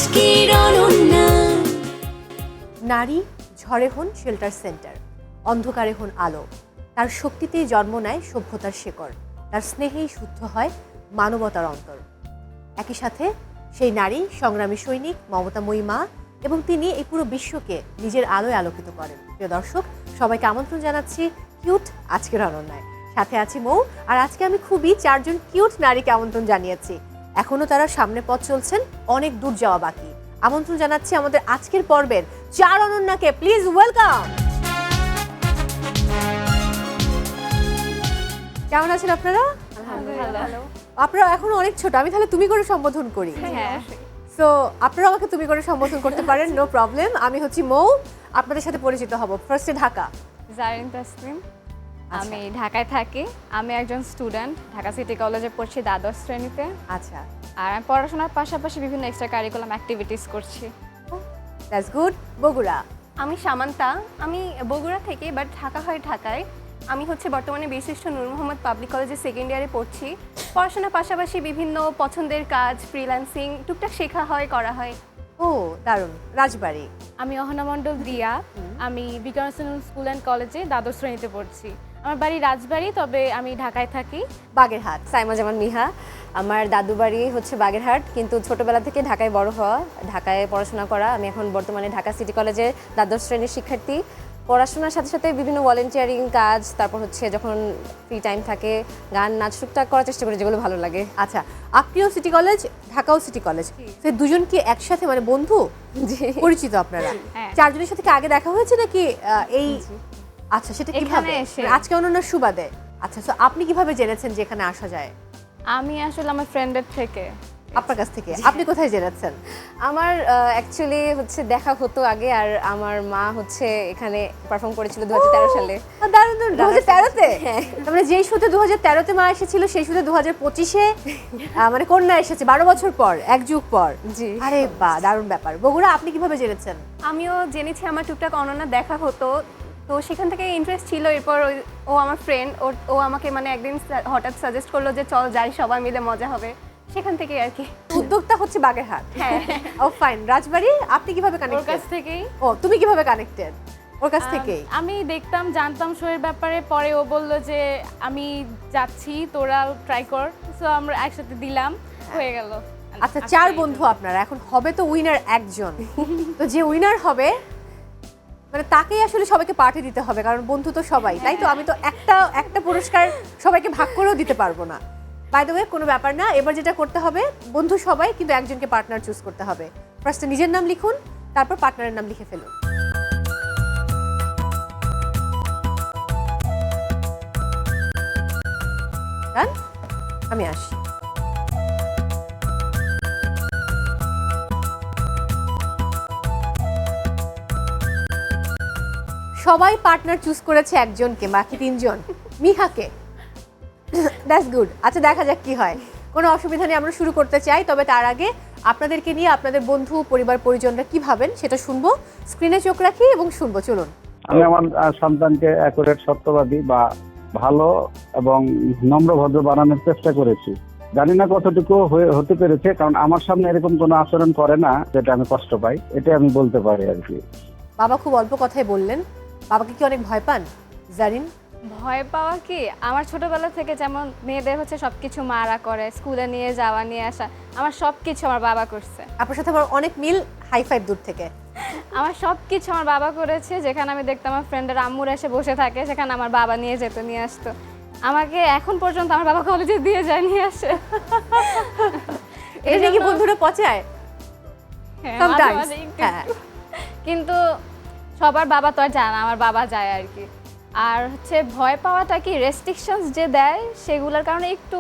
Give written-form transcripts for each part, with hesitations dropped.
আজকের অনন্যা। নারী ঝড়ে হন শেল্টার সেন্টার, অন্ধকারে হন আলো। তার শক্তিতেই জন্ম নেয় সভ্যতার শেকড়, তার স্নেহেই শুদ্ধ হয় মানবতার অন্তর। একই সাথে সেই নারী সংগ্রামী সৈনিক, মমতাময়ী মা, এবং তিনি এই পুরো বিশ্বকে নিজের আলোয় আলোকিত করেন। প্রিয় দর্শক, সবাইকে আমন্ত্রণ জানাচ্ছি কিউট আজকের অনন্যায়। সাথে আছি মৌ, আর আজকে আমি খুবই 4 জন কিউট নারীকে আমন্ত্রণ জানিয়েছি। এখনো তারা সামনে পথ চলছেন, অনেক দূর যাওয়া বাকি। আমন্ত্রণ জানাচ্ছি আমাদের আজকের পর্বের 4 অনন্যাকে। Please welcome. কেমন আছেন আপনারা? আলহামদুলিল্লাহ। আপনারা এখনো অনেক ছোট, আমি তাহলে তুমি করে সম্বোধন করি। হ্যাঁ, সো আপনারা আমাকে তুমি করে সম্বোধন করতে পারেন, নো প্রবলেম। আমি হচ্ছি মৌ, আপনাদের সাথে পরিচিত হব। ফার্স্টে ঢাকা। জারিন তাসলিম, আমি ঢাকায় থাকি। আমি একজন স্টুডেন্ট, ঢাকা সিটি কলেজে পড়ছি দ্বাদশ শ্রেণীতে। আচ্ছা, আর আমি পড়াশোনার পাশাপাশি বিভিন্ন এক্সট্রা কারিকুলাম অ্যাক্টিভিটিস করছি। That's good. বগুড়া। আমি সামান্তা, আমি বগুড়া থেকে বাট ঢাকা হয় ঢাকায়। আমি হচ্ছে বর্তমানে বীরশ্রেষ্ঠ নূর মোহাম্মদ পাবলিক কলেজে সেকেন্ড ইয়ারে পড়ছি। পড়াশোনার পাশাপাশি বিভিন্ন পছন্দের কাজ, ফ্রিল্যান্সিং টুকটাক শেখা হয়, করা হয়। ও দারুণ। রাজবাড়ী। আমি অহনা মণ্ডল দিয়া, আমি বিকারুল স্কুল অ্যান্ড কলেজে দ্বাদশ শ্রেণীতে পড়ছি। আমার বাড়ি রাজবাড়ী, তবে আমি ঢাকায় থাকি। বাগেরহাট। সাইমা জামান মিহা, আমার দাদু বাড়ি হচ্ছে বাগেরহাট, কিন্তু ছোটবেলা থেকে ঢাকায় বড় হওয়া, ঢাকায় পড়াশোনা করা। আমি এখন বর্তমানে ঢাকা সিটি কলেজে দ্বাদশ শ্রেণীর শিক্ষার্থী। পড়াশোনার সাথে সাথে বিভিন্ন ভলেন্টিয়ারিং কাজ, তারপর হচ্ছে যখন ফ্রি টাইম থাকে গান নাচ টুকটাক করার চেষ্টা করি, যেগুলো ভালো লাগে। আচ্ছা, আপনিও সিটি কলেজ, ঢাকাও সিটি কলেজ, সে দুজন কি একসাথে মানে বন্ধু? পরিচিত আপনারা? হ্যাঁ। 4 জনের সাথে কি আগে দেখা হয়েছে নাকি এই? আচ্ছা, সেটা কিভাবে? এখানে এসে। আজকে অনন্যার সুবাদে। আচ্ছা, সো আপনি কিভাবে জেনেছেন যে এখানে আসা যায়? আমি আসলে আমার ফ্রেন্ডের থেকে। আপনার কাছ থেকে। আপনি কোথায় জেনেছেন? আমার অ্যাকচুয়ালি হচ্ছে দেখা হতো আগে, আর আমার মা হচ্ছে এখানে পারফর্ম করেছিল 2013 সালে। দারুণ দারুণ। 2013-তে? মানে যেই শুতে 2013-তে মা এসেছিল, সেই শুতে 2025-এ মানে কন্যা এসেছে 12 বছর পর, এক যুগ পর। জি। আরে বাহ, দারুণ ব্যাপার। বগুড়া, আপনি কিভাবে জেনেছেন? আমিও জেনেছি আমার টুকটাক অনন্যা দেখা হতো, তো সেখান থেকে ইন্টারেস্ট ছিল। এরপর ও আমার ফ্রেন্ড, ও আমাকে মানে একদিন হঠাৎ সাজেস্ট করলো যে চল যাই, সবাই মিলে মজা হবে। সেখান থেকে আর কি। উদ্যোক্তা হচ্ছে বাগেরহাট। হ্যাঁ। ও ফাইন। রাজবাড়ী, আপনি কিভাবে ওর কানেক্টেড? কাছ থেকেই। ও, তুমি কিভাবে কানেক্টেড? ওর কাছ থেকেই। আমি দেখতাম, জানতাম শোয়ের ব্যাপারে। পরে ও বলল যে আমি যাচ্ছি, তোরা ট্রাই কর। সো আমরা একসাথে দিলাম, হয়ে গেল। আচ্ছা, 4 বন্ধু আপনারা, এখন হবে তো উইনার একজন। তো যে উইনার হবে মানে তাকেই আসলে সবাইকে পাঠিয়ে দিতে হবে, কারণ বন্ধু তো সবাই, তাই তো? আমি তো একটা পুরস্কার সবাইকে ভাগ করেও দিতে পারবো না। বাই দ্য ওয়ে, কোনো ব্যাপার না। এবার যেটা করতে হবে, বন্ধু সবাই, কিন্তু একজনকে পার্টনার চুজ করতে হবে। ফার্স্টে নিজের নাম লিখুন, তারপর পার্টনারের নাম লিখে ফেলুন। ডান? আমি আসি। সবাই পার্টনার চুজ করেছে একজনকে, বাকি 3 জন। মিহাকে। That's good. আচ্ছা, দেখা যাক কি হয়। কোনো অসুবিধা নেই, আমরা শুরু করতে চাই। তবে তার আগে আপনাদেরকে নিয়ে আপনাদের বন্ধু, পরিবার, পরিজনরা কি ভাবেন সেটা শুনবো। স্ক্রিনে চোখ রাখি এবং শুনবো। চলুন। আমি আমার সন্তানকে অ্যাকুরেট, সত্যবাদী বা ভালো এবং নম্র ভদ্র বানানোর চেষ্টা করেছি। জানি না কতটুকু হতে পেরেছে, কারণ আমার সামনে এরকম কোনো আচরণ করে না যেটা আমি কষ্ট পাই, এটা আমি বলতে পারি আর কি। বাবা খুব অল্প কথাই বললেন। বাবাকে কি অনেক ভয় পান জারিন? ভয় পাওয়া কি, আমার ছোটবেলা থেকে যেমন মেয়েদের হচ্ছে সবকিছু মারা করে, স্কুলে নিয়ে যাওয়া নিয়ে আসা, আমার সবকিছু আমার বাবা করছে। আপনার সাথে আমার অনেক মিল, হাই ফাইভ দূর থেকে। আমার সবকিছু আমার বাবা করেছে। যেখানে আমি দেখতাম আমার ফ্রেন্ডের আম্মুর এসে বসে থাকে, সেখানে আমার বাবা নিয়ে যেত, নিয়ে আসতো আমাকে। এখন পর্যন্ত আমার বাবা কলেজে দিয়ে যায়, নিয়ে আসে। এটা নিয়ে কি বন্ধুরা পচায়? হ্যাঁ, Sometimes, মাঝে মাঝে একটু হ্যাঁ। একটু। কিন্তু সবার বাবা তো আর যায় না, আমার বাবা যায় আর কি। আর হচ্ছে ভয় পাওয়াটা কি, রেস্ট্রিকশনস যে দেয় সেগুলোর কারণে একটু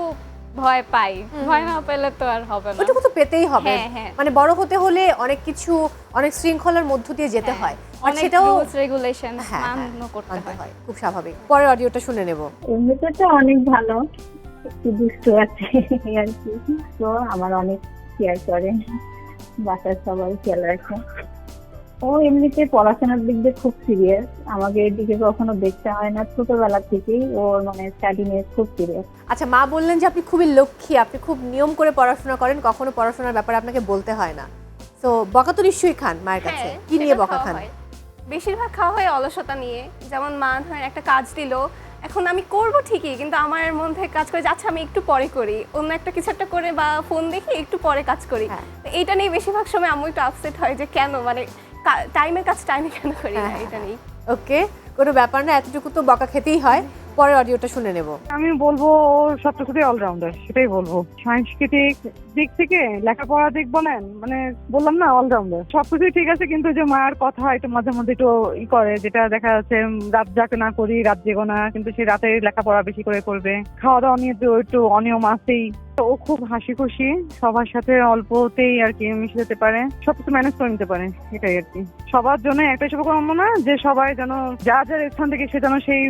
ভয় পাই। ভয় না পেলে তো আর হবে না। ওটুকু তো পেতেই হবে। হ্যাঁ, হ্যাঁ। মানে বড় হতে হলে অনেক কিছু, অনেক শৃঙ্খলার মধ্য দিয়ে যেতে হয়, আর অনেক সেটাও রুলস রেগুলেশন হ্যাঁ, মান্য করতে মানতে হয়। হয়। খুব স্বাভাবিক। পরের অডিওটা শুনে নেব। এমনিতে তো অনেক ভালো, একটু দুষ্ট আছে এই আর কি। তো আমার অনেক কেয়ার করে, বাসার সবাই খেয়াল রাখে। ও এমনিতে পড়াশোনার দিক দিয়ে খুব সিরিয়াস, আমাকে এদিকে কখনো দেখতে হয় না, ছোটবেলা থেকেই ওর মানে স্টাডি নিয়ে খুব সিরিয়াস। আচ্ছা, মা বললেন যে আপনি খুবই লক্ষ্মী, আপনি খুব নিয়ম করে পড়াশোনা করেন, কখনো পড়াশোনার ব্যাপারে আপনাকে বলতে হয় না। তো বকা তো নিশ্চয়ই খান মায়ের কাছে, হ্যাঁ, কি নিয়ে সেটা বকা খাওয়া খান? হয়। বেশিরভাগ খাওয়া হয় অলসতা নিয়ে। যেমন মা ধরেন একটা কাজ দিল, এখন আমি করব ঠিকই, কিন্তু আমার মধ্যে কাজ করে যাচ্ছে আমি একটু পরে করি, অন্য একটা কিছু একটা করে বা ফোন দেখি একটু পরে কাজ করি। হ্যাঁ। তো এইটা নিয়ে বেশিরভাগ সময় আম্মু একটু আপসেট হয় যে কেন, মানে টাইমের কাজ টাইমে কেন করি না, হ্যাঁ। এটা নিয়ে। ওকে, কোনো ব্যাপার না, এতটুকু তো বকা খেতেই হয়। পরের অডিওটা শুনে নেব। আমি বলবো ও সব কিছুতেই অলরাউন্ডার, সেটাই বলবো। সাংস্কৃতিক দিক থেকে লেখাপড়া দিক বলেন, মানে বললাম না অলরাউন্ডার, সবকিছুই ঠিক আছে, কিন্তু যে মায়ের কথা একটু মাঝে মধ্যে একটু করে, যেটা দেখা যাচ্ছে রাত জাগে না করি, রাত জেগো না, কিন্তু সে রাতে লেখাপড়া বেশি করে করবে। খাওয়া দাওয়া নিয়ে তো একটু অনিয়ম আছেই। ও খুব হাসি খুশি, সবার সাথে অল্পতেই আর কি মিশে যেতে পারে, সবকিছু ম্যানেজ করে নিতে পারে, এটাই আর কি। সবার জন্য একটাই শুভকামনা যে সবাই যেন যার যার স্থান থেকে সে যেন সেই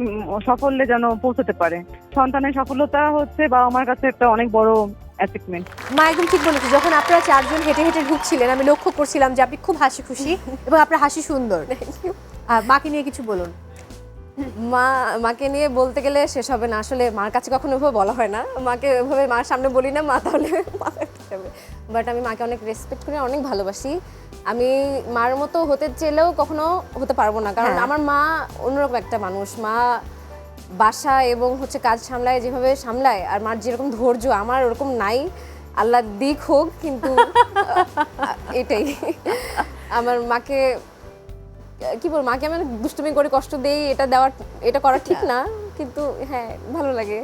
সাফল্যে যেন পৌঁছতে পারে। সন্তানের সফলতা হচ্ছে বাবা মার কাছে একটা অনেক বড় অ্যাচিভমেন্ট। মা একদম ঠিক বলেছে, যখন আপনারা চারজন হেঁটে হেঁটে ঢুকছিলেন আমি লক্ষ্য করছিলাম যে আপনি খুব হাসি খুশি এবং আপনার হাসি সুন্দর। মাকে নিয়ে কিছু বলুন। মাকে নিয়ে বলতে গেলে শেষ হবে না, আসলে মার কাছে কখনো ওভাবে বলা হয় না, মাকে ওভাবে মার সামনে বলি না, মা তাহলে বাট আমি মাকে অনেক রেসপেক্ট করি, অনেক ভালোবাসি। আমি মার মতো হতে চেলেও কখনো হতে পারবো না, কারণ হ্যাঁ। আমার মা অন্যরকম একটা মানুষ। মা বাসা এবং হচ্ছে কাজ সামলায় যেভাবে সামলায়, আর মার যেরকম ধৈর্য আমার ওরকম নাই, আল্লাহ দিক হোক, কিন্তু এটাই আমার মাকে কি বল, মাকে আমি দুষ্টুমি করে কষ্ট দেই, এটা করা ঠিক না, কিন্তু হ্যাঁ ভালো লাগে।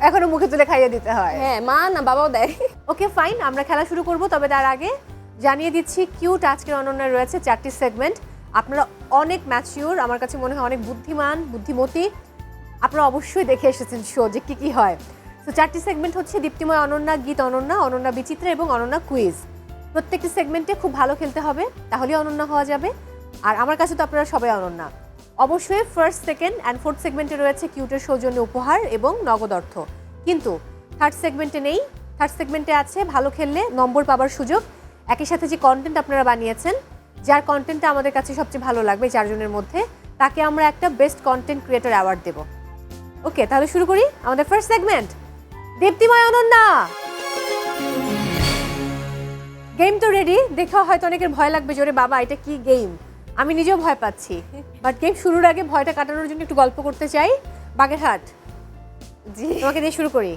এখনো মুখে তুলে খাইয়ে দিতে হয়। হ্যাঁ, মা না বাবাও দেয়। ওকে ফাইন, আমরা খেলা শুরু করব, তবে তার আগে জানিয়ে দিচ্ছি কিউট আজকের অনন্যায় রয়েছে 4টি সেগমেন্ট। আপনারা অনেক ম্যাচিউর, আমার কাছে মনে হয় অনেক বুদ্ধিমান বুদ্ধিমতী, আপনারা অবশ্যই দেখে এসেছেন শো যে কী কী হয়। তো 4টি সেগমেন্ট হচ্ছে দীপ্তিময় অনন্যা, গীত অনন্যা, অনন্যা বিচিত্রা এবং অনন্যা কুইজ। প্রত্যেকটি সেগমেন্টে খুব ভালো খেলতে হবে, তাহলেই অনন্যা হওয়া যাবে। আর আমার কাছে তো আপনারা সবাই অনন্যা। অবশ্যই ফার্স্ট, সেকেন্ড অ্যান্ড ফোর্থ সেগমেন্টে রয়েছে কিউটের সৌজন্য উপহার এবং নগদ অর্থ, কিন্তু থার্ড সেগমেন্টে নেই। থার্ড সেগমেন্টে আছে ভালো খেললে নম্বর পাবার সুযোগ, একই সাথে যে কন্টেন্ট আপনারা বানিয়েছেন, যার কন্টেন্টটা আমাদের কাছে সবচেয়ে ভালো লাগবে চারজনের মধ্যে, তাকে আমরা একটা বেস্ট কন্টেন্ট ক্রিয়েটর অ্যাওয়ার্ড দেব। ওকে, তাহলে শুরু করি আমাদের ফার্স্ট সেগমেন্ট, দীপ্তিময় অনন্যা। গেম তো রেডি, দেখা হয়তো অনেকের ভয় লাগবে জোরে, বাবা এটা কি গেম, আমি নিজেও ভয় পাচ্ছি, বাট গেম শুরুর আগে ভয়টা কাটানোর জন্য একটু গল্প করতে চাই। বাগেরহাট, জি, তোমাকে দিয়ে শুরু করি।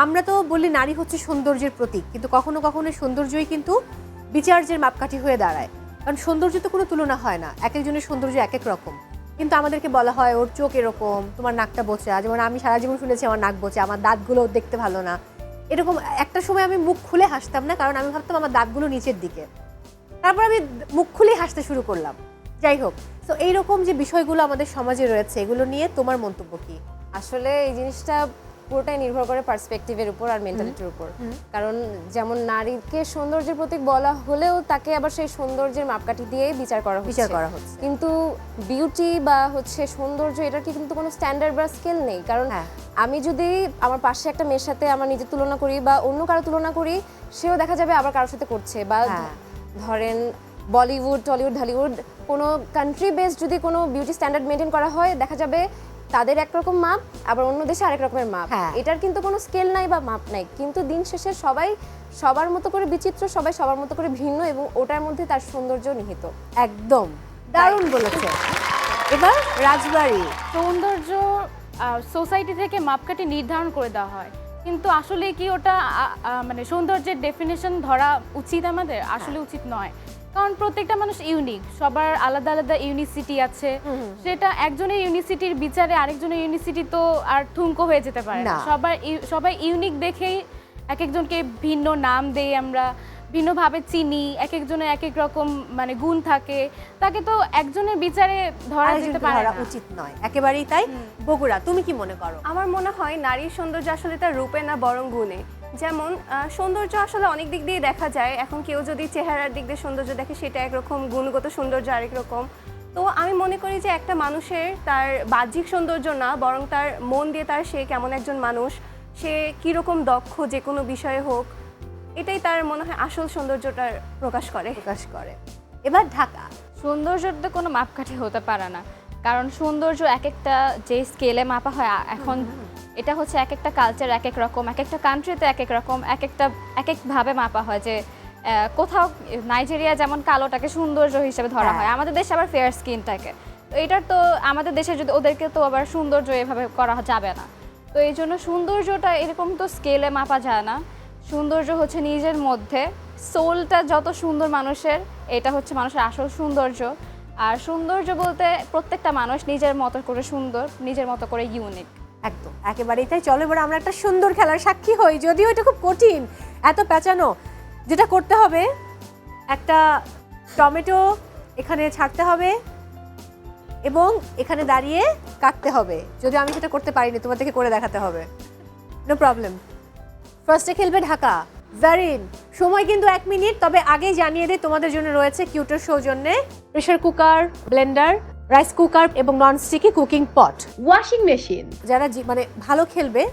আমরা তো বলি নারী হচ্ছে সৌন্দর্যের প্রতীক, কিন্তু কখনো কখনো সৌন্দর্যই কিন্তু বিচার্যের মাপকাঠি হয়ে দাঁড়ায়, কারণ সৌন্দর্য তো কোনো তুলনা হয় না, এক একজনের সৌন্দর্য এক এক রকম। কিন্তু আমাদেরকে বলা হয় ওর চোখ এরকম, তোমার নাকটা বোচা, যেমন আমি সারা জীবন শুনেছি আমার নাক বোচা, আমার দাঁতগুলো দেখতে ভালো না, এরকম। একটা সময় আমি মুখ খুলে হাসতাম না, কারণ আমি ভাবতাম আমার দাঁতগুলো নিচের দিকে, তারপর আমি মুখ খুলেই হাসতে শুরু করলাম। যাই হোক, তো এইরকম যে বিষয়গুলো আমাদের সমাজে রয়েছে, এগুলো নিয়ে তোমার মন্তব্য কি? আসলে এই জিনিসটা পুরোটাই নির্ভর করে পার্সপেক্টিভের উপর আর মেন্টালিটির উপর। কারণ যেমন নারীকে সৌন্দর্যের প্রতীক বলা হলেও তাকে আবার সেই সৌন্দর্যের মাপকাঠি দিয়ে বিচার করা হচ্ছে। কিন্তু বিউটি বা হচ্ছে সৌন্দর্য, এটার কি কিন্তু কোনো স্ট্যান্ডার্ড বা স্কেল নেই। কারণ আমি যদি আমার পাশে একটা মেয়ের সাথে আমার নিজের তুলনা করি বা অন্য কারো তুলনা করি, সেও দেখা যাবে আবার কারোর সাথে করছে। বা ধরেন বলিউড, টলিউড, হলিউড, কোনো কান্ট্রি বেসড যদি কোনো বিউটি স্ট্যান্ডার্ড মেনটেন করা হয়, দেখা যাবে তাদের একরকম মাপ, আবার অন্য দেশে আরেক রকমের মাপ। এটার কিন্তু কোনো স্কেল নাই বা মাপ নাই, কিন্তু দিন শেষে সবাই সবার মতো করে বিচিত্র, সবাই সবার মতো করে ভিন্ন, এবং ওটার মধ্যে তার সৌন্দর্য নিহিত। একদম দারুণ বলেছে। এবার রাজবাড়ি, সৌন্দর্য সোসাইটি থেকে মাপকাঠি নির্ধারণ করে দেওয়া হয়, কিন্তু আসলে কি ওটা মানে সৌন্দর্যের ডেফিনেশন ধরা উচিত আমাদের? আসলে উচিত নয়, কারণ প্রত্যেকটা মানুষ ইউনিক, সবার আলাদা আলাদা ইউনিসিটি আছে। সেটা একজনের ইউনিসিটির বিচারে আরেকজনের ইউনিসিটি তো আর ঠুনকো হয়ে যেতে পারে না। সবাই ইউনিক দেখেই এক একজনকে ভিন্ন নাম দেই আমরা, ভিন্নভাবে চিনি, এক একজনের এক এক রকম মানে গুণ থাকে, তাকে তো একজনের বিচারে ধরা যেতে পারে না, উচিত নয়, একেবারেই তাই। বগুড়া, তুমি কি মনে করো? আমার মনে হয় নারীর সৌন্দর্য আসলে তার রূপে না, বরং গুণে। যেমন সৌন্দর্য আসলে অনেক দিক দিয়ে দেখা যায়। এখন কেউ যদি চেহারার দিক দিয়ে সৌন্দর্য দেখে, সেটা একরকম, গুণগত সৌন্দর্য আরেক রকম। তো আমি মনে করি যে একটা মানুষের তার বাহ্যিক সৌন্দর্য না, বরং তার মন দিয়ে তার সে কেমন একজন মানুষ, সে কীরকম দক্ষ যে কোনো বিষয়ে হোক, এটাই তার মনে হয় আসল সৌন্দর্যটার প্রকাশ করে। এবার ঢাকা, সৌন্দর্যের তো কোনো মাপকাঠি হতে পারে না, কারণ সৌন্দর্য এক একটা যে স্কেলে মাপা হয় এখন, এটা হচ্ছে এক একটা কালচার এক এক রকম, এক একটা কান্ট্রিতে এক এক রকম, এক একভাবে মাপা হয় যে কোথাও নাইজেরিয়া যেমন কালোটাকে সৌন্দর্য হিসেবে ধরা হ্যাঁ। হয়, আমাদের দেশে আবার ফেয়ার স্কিনটাকে। তো এটার তো আমাদের দেশে যদি ওদেরকে তো আবার সৌন্দর্য এভাবে করা যাবে না। তো এই জন্য সৌন্দর্যটা এরকম তো স্কেলে মাপা যায় না। সৌন্দর্য হচ্ছে নিজের মধ্যে, সোলটা যত সুন্দর মানুষের, এটা হচ্ছে মানুষের আসল সৌন্দর্য। আর সৌন্দর্য বলতে প্রত্যেকটা মানুষ নিজের মতো করে সুন্দর, নিজের মতো করে ইউনিক। একদম একেবারেই তাই। চলো এবার আমরা একটা সুন্দর খেলার সাক্ষী হই, যদিও এটা খুব কঠিন, এত পেঁচানো। যেটা করতে হবে, একটা টমেটো এখানে ছাড়তে হবে এবং এখানে দাঁড়িয়ে কাটতে হবে। যদি আমি সেটা করতে পারিনি, তোমাদেরকে করে দেখাতে হবে। No problem. ফার্স্টে খেলবে ঢাকা। জারিন, সময় কিন্তু 1 মিনিট, তবে আগেই জানিয়ে দিই তোমাদের জন্য রয়েছে কিউটের সৌজন্যে pressure cooker, blender, rice cooker এবং non sticky cooking pot, washing machine. যারা মানে ভালো খেলবে,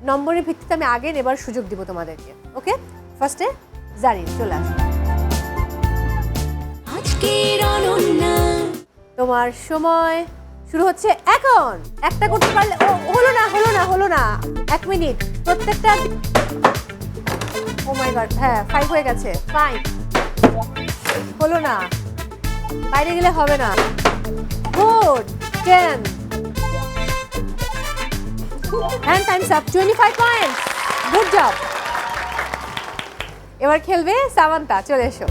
নম্বরের ভিত্তিতে আমি আগে নেবার সুযোগ দিব তোমাদেরকে। ওকে, ফার্স্টে জারিন চলে আসো। তোমার সময় শুরু হচ্ছে এখন। একটা করতে পারলে হলো না 1 মিনিট প্রত্যেকটা। ও মাই গড, হ্যাঁ 5 হয়ে গেছে। 5 হলো না, বাইরে গেলে হবে না। Good, 10 and time's up, 25 points, good job. এবার খেলবে সামান্তা, চলে এসো।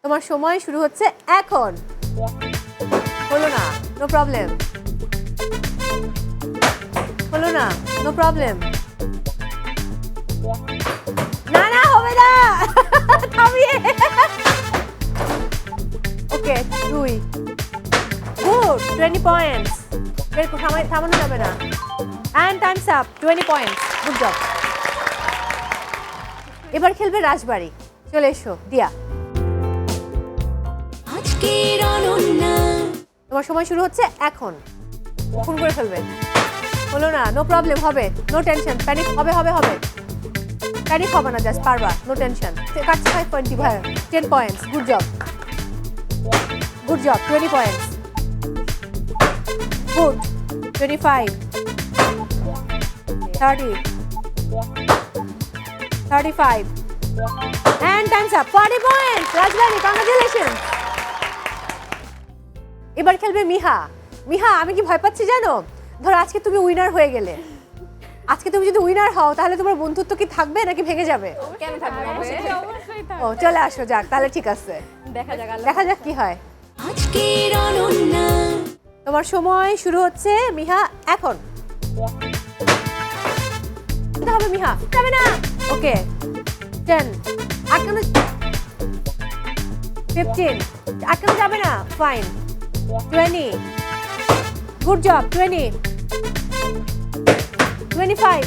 তোমার সময় শুরু হচ্ছে এখন। হলো না, নো প্রবলেম। হলো না, নো প্রবলেম। না হবে না, থামিয়ে। ওকে, 2 গুড, 20 পয়েন্টস। থামানো যাবে না। and time's up, 20 points, good job. এবার খেলবে রাজবাড়ি, চলে এসো দিয়া। তোমার সময় শুরু হচ্ছে এখন। ফোন করে ফেলবে। হলো না, নো প্রবলেম, হবে, নো টেনশন। প্যানিক হবে প্যানিক হবে না, জাস্ট পারবা, নো টেনশন। কাটছে 5 point, 10 points, good job, 20 points, good, 25, 30, 35 and time's up, 40 points. Rajbari, congratulations. এবার খেলবে মিহা। আমি কি ভয় পাচ্ছি জানো? ধরো আজকে তুমি উইনার হয়ে গেলে, আজকে তুমি যদি উইনার হও তাহলে তোমার বন্ধুত্ব কি থাকবে নাকি ভেঙে যাবে? কেন থাকবে না? অবশ্যই ও চলে আসো, যাক তাহলে ঠিক আছে, দেখা যাক কি হয়। তোমার সময় শুরু হচ্ছে মিহা এখন। হবে মিহা, যাবে না। ওকে, 10, আটকানো, 15, আটকানো যাবে না, ফাইন, 20, গুড জব, 20, 25,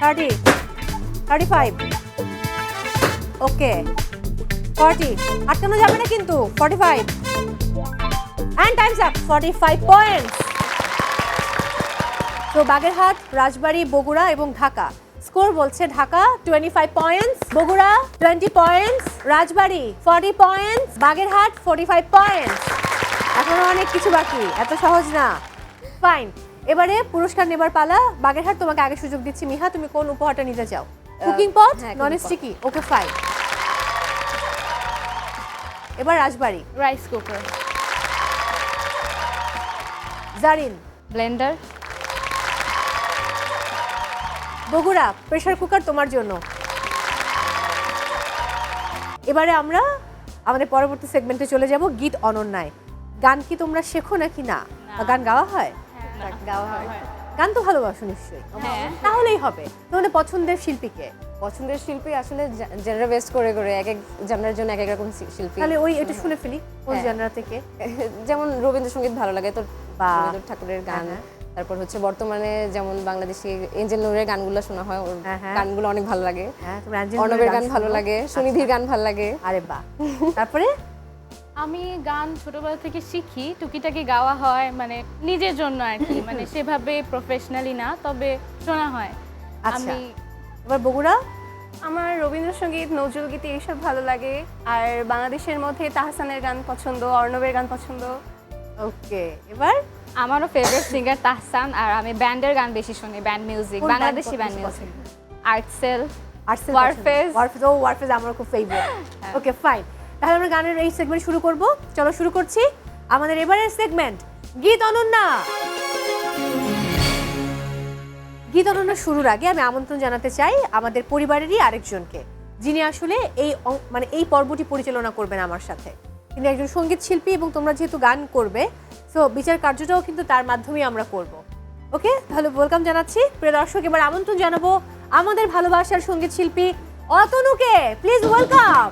30, 35, ওকে, 40, আটকানো যাবে না কিন্তু, 45 and time's up, 45 points. তো বাগেরহাট, রাজবাড়ী, বগুড়া এবং ঢাকা স্কোর বলছে ঢাকা 25 পয়েন্টস, বগুড়া 20 পয়েন্টস, রাজবাড়ী 40 পয়েন্টস, বাগেরহাট 45 পয়েন্টস। এখনো অনেক কিছু বাকি, এত সহজ না। ফাইন, এবারে পুরস্কার নেবার পালা। বাগেরহাট, তোমাকে আগে সুযোগ দিচ্ছি। মিহা, তুমি কোন উপহারটা নিতে চাও? Cooking pot, non sticky, okay fine. এবার Rajbari, rice cooker, Zarin, blender, Bogura, pressure cooker তোমার জন্য। এবারে আমরা আমাদের পরবর্তী সেগমেন্টে চলে যাব, গীত অনন্যায়। গান কি তোমরা শেখো নাকি না? বা গান গাওয়া হয়? গাওয়া হয়। গান তো ভালোবাসো নিশ্চয়ই, হ্যাঁ। তাহলেই হবে। তোমাদের পছন্দের শিল্পীকে? পছন্দের শিল্পী আসলে জেনারেল বেস্ট করে এক এক জেনারের জন্য এক এক রকম শিল্পী। তাহলে ওই এটা শুনে ফেলি, কোন হ্যাঁ। জেনারা থেকে? যেমন রবীন্দ্রসঙ্গীত ভালো লাগে তো, বাহ। রবীন্দ্রনাথ ঠাকুরের গান। হ্যাঁ। তারপর হচ্ছে বর্তমানে যেমন বাংলাদেশি এঞ্জেল নূরের গানগুলো শোনা হয়, ওর হ্যাঁ, হ্যাঁ। গানগুলো অনেক ভালো লাগে। হ্যাঁ, তোমরা অর্ণবের গান ভালো শোনো? লাগে, সুনিধির গান ভালো লাগে। আরে বাহ। তারপরে আমি গান ছোটবেলা থেকে শিখি, টুকিটাকি গাওয়া হয়, মানে নিজের জন্য আর কি, মানে সেভাবে প্রফেশনালি না, তবে শোনা হয়। আচ্ছা, আমি এবার বগুড়া। আমার রবীন্দ্রসঙ্গীত, নজরুল গীতি এইসব ভালো লাগে। আর বাংলাদেশের মধ্যে তাহসানের গান পছন্দ, অর্ণবের গান পছন্দ। ওকে, এবার আমারও ফেভারিট সিঙ্গার তাহসান, আর আমি ব্যান্ডের গান বেশি শুনি, ব্যান্ড মিউজিক, কোন band বাংলাদেশি ব্যান্ড বেশি মিউজিক। আর্টসেল, আর্টসেল ওয়ারফেজ। ওয়ারফেজ আমার খুব ফেভারিট। ওকে ফাইন, তাহলে আমরা গানের এই সেগমেন্ট শুরু করব। চলো শুরু করছি আমাদের এবারের সেগমেন্ট গীত অনন্যা। গীত অনন্যা শুরুর আগে আমি আমন্ত্রণ জানাতে চাই আমাদের পরিবারেরই আরেকজনকে, যিনি আসলে মানে এই পর্বটি পরিচালনা করবেন আমার সাথে। তিনি একজন সঙ্গীত শিল্পী এবং তোমরা যেহেতু গান করবে, সো বিচার কার্যটাও কিন্তু তার মাধ্যমেই আমরা করব। ওকে, তাহলে ওয়েলকাম জানাচ্ছি প্রিয় দর্শক। এবার আমন্ত্রণ জানাবো আমাদের ভালোবাসার সঙ্গীত শিল্পী অতনুকে। Please welcome.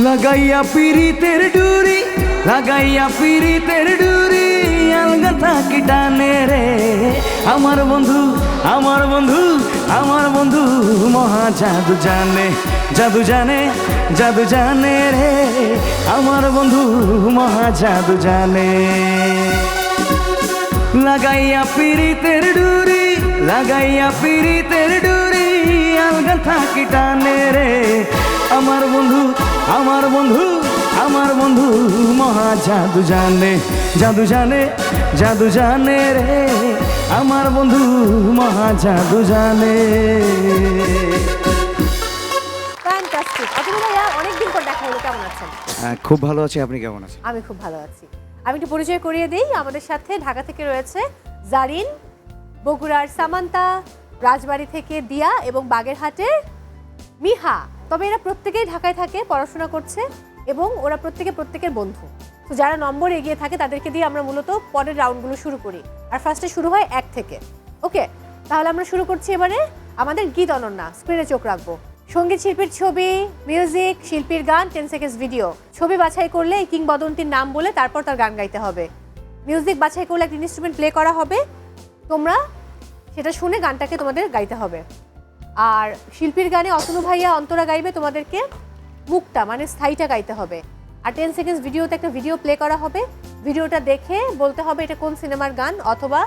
লাগাইয়া পিরিতের ডুরি, লাগাইয়া পিরিতের ডুরি, আলগা থাকি টানে রে আমার বন্ধু, আমার বন্ধু, আমার বন্ধু মহা জাদু জানে, জাদু জানে, জাদু জানে রে আমার বন্ধু মহা জাদু জানে। লাগাইয়া পিরিতের ডুরি, লাগাইয়া পিরিতের ডুরি, আলগা থাকি টানে রে আমার বন্ধু, আমার বন্ধু, আমার বন্ধু মহা জাদু জানে, জাদু জানে, জাদু জানে রে আমার বন্ধু মহা জাদু জানে। ফ্যান্টাস্টিক। অতনু ভাইয়া, অনেকদিন পর দেখা হলো, কেমন আছেন? খুব ভালো আছি, আপনি কেমন আছেন? আমি খুব ভালো আছি। আমি একটু পরিচয় করিয়ে দিই, আমাদের সাথে ঢাকা থেকে রয়েছে জারিন, বগুড়ার সামান্তা, রাজবাড়ী থেকে দিয়া এবং বাগেরহাটের মিহা। তবে এরা প্রত্যেকেই ঢাকায় থাকে, পড়াশোনা করছে এবং ওরা প্রত্যেকের বন্ধু। তো যারা নম্বর এগিয়ে থাকে তাদেরকে দিয়ে আমরা মূলত পরের রাউন্ডগুলো শুরু করি, আর ফার্স্টে শুরু হয় 1 থেকে। ওকে, তাহলে আমরা শুরু করছি এবারে আমাদের গীত অনন্যা। স্ক্রিনে চোখ রাখবো। সঙ্গীত শিল্পীর ছবি, মিউজিক, শিল্পীর গান, 10 সেকেন্ডস ভিডিও। ছবি বাছাই করলে এই কিংবদন্তির নাম বলে তারপর তার গান গাইতে হবে। মিউজিক বাছাই করলে একটা ইনস্ট্রুমেন্ট প্লে করা হবে, তোমরা সেটা শুনে গানটাকে তোমাদের গাইতে হবে। আর শিল্পীর গানে অতনু ভাইয়া অন্তরা গাইবে, তোমাদেরকে মুখটা মানে স্থায়ীটা গাইতে হবে। আর 10 সেকেন্ডস ভিডিওতে একটা ভিডিও প্লে করা হবে, ভিডিওটা দেখে বলতে হবে এটা কোন সিনেমার গান, অথবা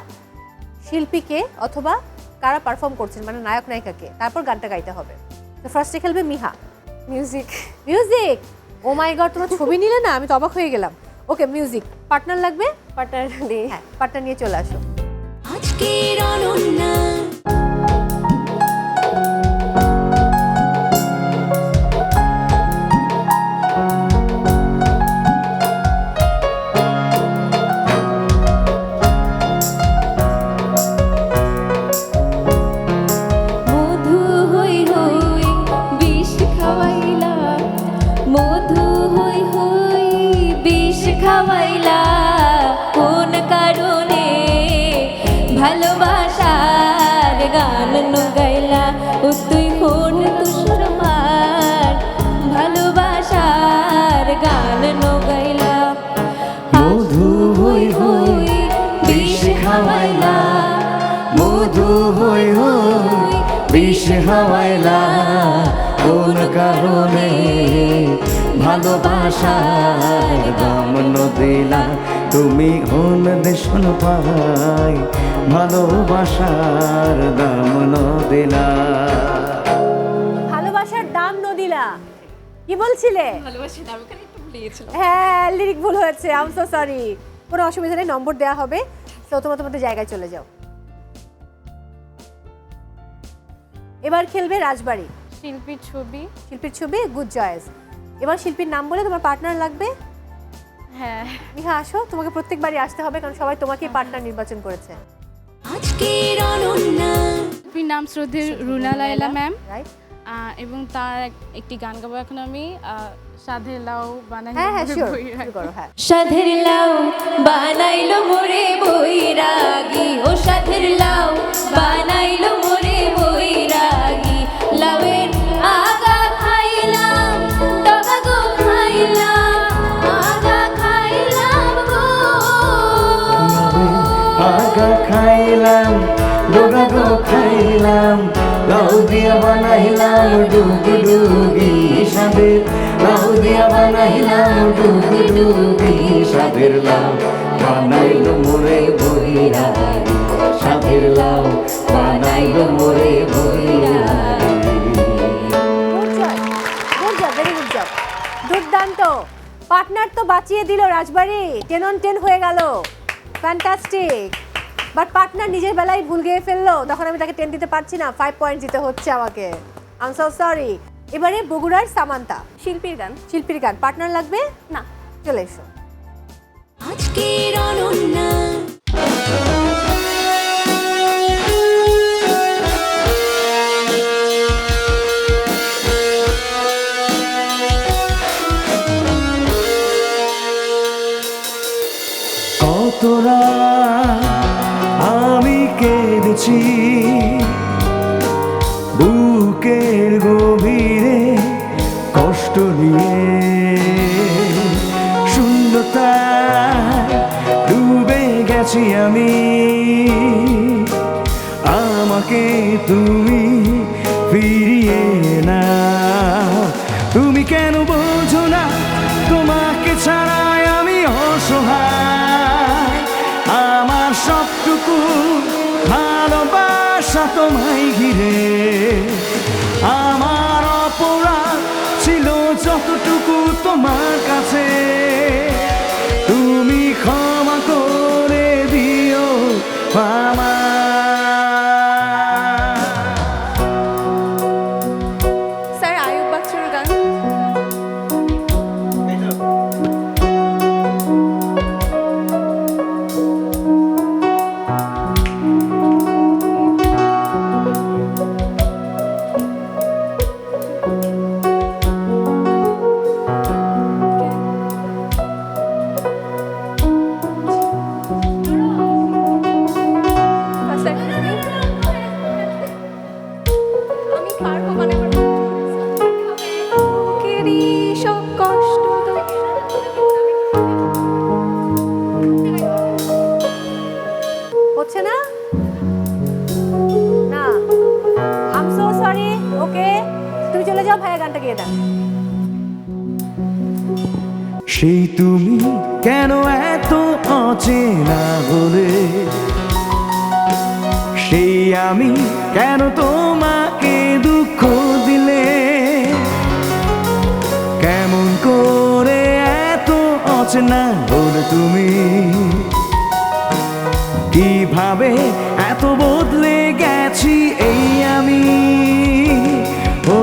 শিল্পীকে, অথবা কারা পারফর্ম করছেন মানে নায়ক নায়িকাকে, তারপর গানটা গাইতে হবে। তো ফার্স্টে খেলবে মিহা। মিউজিক। মিউজিক। ও মাই গড, তোমরা ছবি নিলে না, আমি তো অবাক হয়ে গেলাম। ওকে, মিউজিক। পার্টনার লাগবে? পার্টনার নেই। হ্যাঁ, পার্টনার নিয়ে চলে আসো। আজকের অনন্যা। মধু হই হই বিষ খাওয়াইলা, মধু হই হই বিষ খাওয়াইলা, কোন কারণে ভালোবাসার গান গাইলা, ও তুই কোন তুষর মার ভালোবাসার গান গাইলা। মধু হই হই বিষ খাওয়াইলা, মধু হই হই বিষ হাওয়াইলা, কোন কারণে ভালোবাসার দাম দিলা, তুমি কোন দেশন পাই ভালোবাসার দাম দিলা। ভালোবাসার দাম নদিলা, কি বলছিলে? হ্যাঁ, লিরিক ভুল হয়েছে, আই এম সো সরি। কোনো অসুবিধা নেই, নম্বর দেওয়া হবে। তো তোমরা তোমাদের জায়গায় চলে যাও। এবার খেলবে রাজবাড়ি। শিল্পীর ছবি। শিল্পীর ছবি, গুড চয়েস। এবার শিল্পীর নাম বলে তোমার পার্টনার লাগবে। হ্যাঁ, মিহা আসো, তোমাকে প্রত্যেকবারই আসতে হবে কারণ সবাই তোমাকেই পার্টনার নির্বাচন করেছে। আজকের অনন্যা। শিল্পীর নাম শ্রদ্ধেয় রুনা লায়লা ম্যাম, রাইট? এবং তার একটি গান গাবো এখন আমি, সাধের লাউ বানাই। হ্যাঁ হ্যাঁ, শিওর, শুরু করো। হ্যাঁ। সাধের লাউ বানাইলো মোরে বৈরাগী, ও সাধের লাউ বানাইলো মোরে বৈরাগী, লাউয়ের আগা খাইলাম, ডগা গো খাইলাম, আগা খাইলাম গো, আগা খাইলাম, ডোগা গো খাইলাম, লাউ দিয়া বানাইলাম ডুগি ডুগি সাদের, লাউ দিয়া বানাইলাম ডুগি ডুগি সাদের, লাউ বানাইলো মোরে বহিরাগী, সাদের লাউ বানাইলো মোরে বহিরাগী। দুর্দান্ত। পার্টনার তো বাঁচিয়ে দিল রাজবাড়ি, 10 on 10 হয়ে গেল, ফ্যান্টাস্টিক। বাট পার্টনার নিজের বেলায় ভুল গিয়ে ফেললো, তখন আমি তাকে 10 দিতে পারছি না, 5 পয়েন্ট দিতে হচ্ছে আমাকে। I am so sorry. এবারে বগুড়ার সামান্তা, শিল্পীর গান। শিল্পীর গান। পার্টনার লাগবে না। চলে এসো। আজকের অনন্যা কতরা আমি কেঁদেছি বুকের গভীরে কষ্ট নিয়ে, শূন্যতায় ডুবে গেছি আমি, আমাকে তুমি ফিরিয়ে না। তুমি কেন বোঝো না তোমাকে ছাড়াই আমি অসহায়, আমার সবটুকু ভালোবাসা তোমায় ঘিরে, আমার অপরাধ ছিল যতটুকু তোমার কাছে, তুমি ক্ষমা করে দিও আমার। স্যার আয়ুব বাচ্চুর গান। আমি পারবো মানে কেরি সব কষ্ট হচ্ছে না, না আই এম সো সরি। ওকে তুমি চলে যাও, ভাইয়া গানটা গিয়ে দাও। সেই তুমি কেন এত অচেনা হলে, সেই আমি কেন তোমাকে দুঃখ দিলে, কেমন করে এত অচেনা হলে তুমি, কিভাবে এত বদলে গেছি এই আমি, ও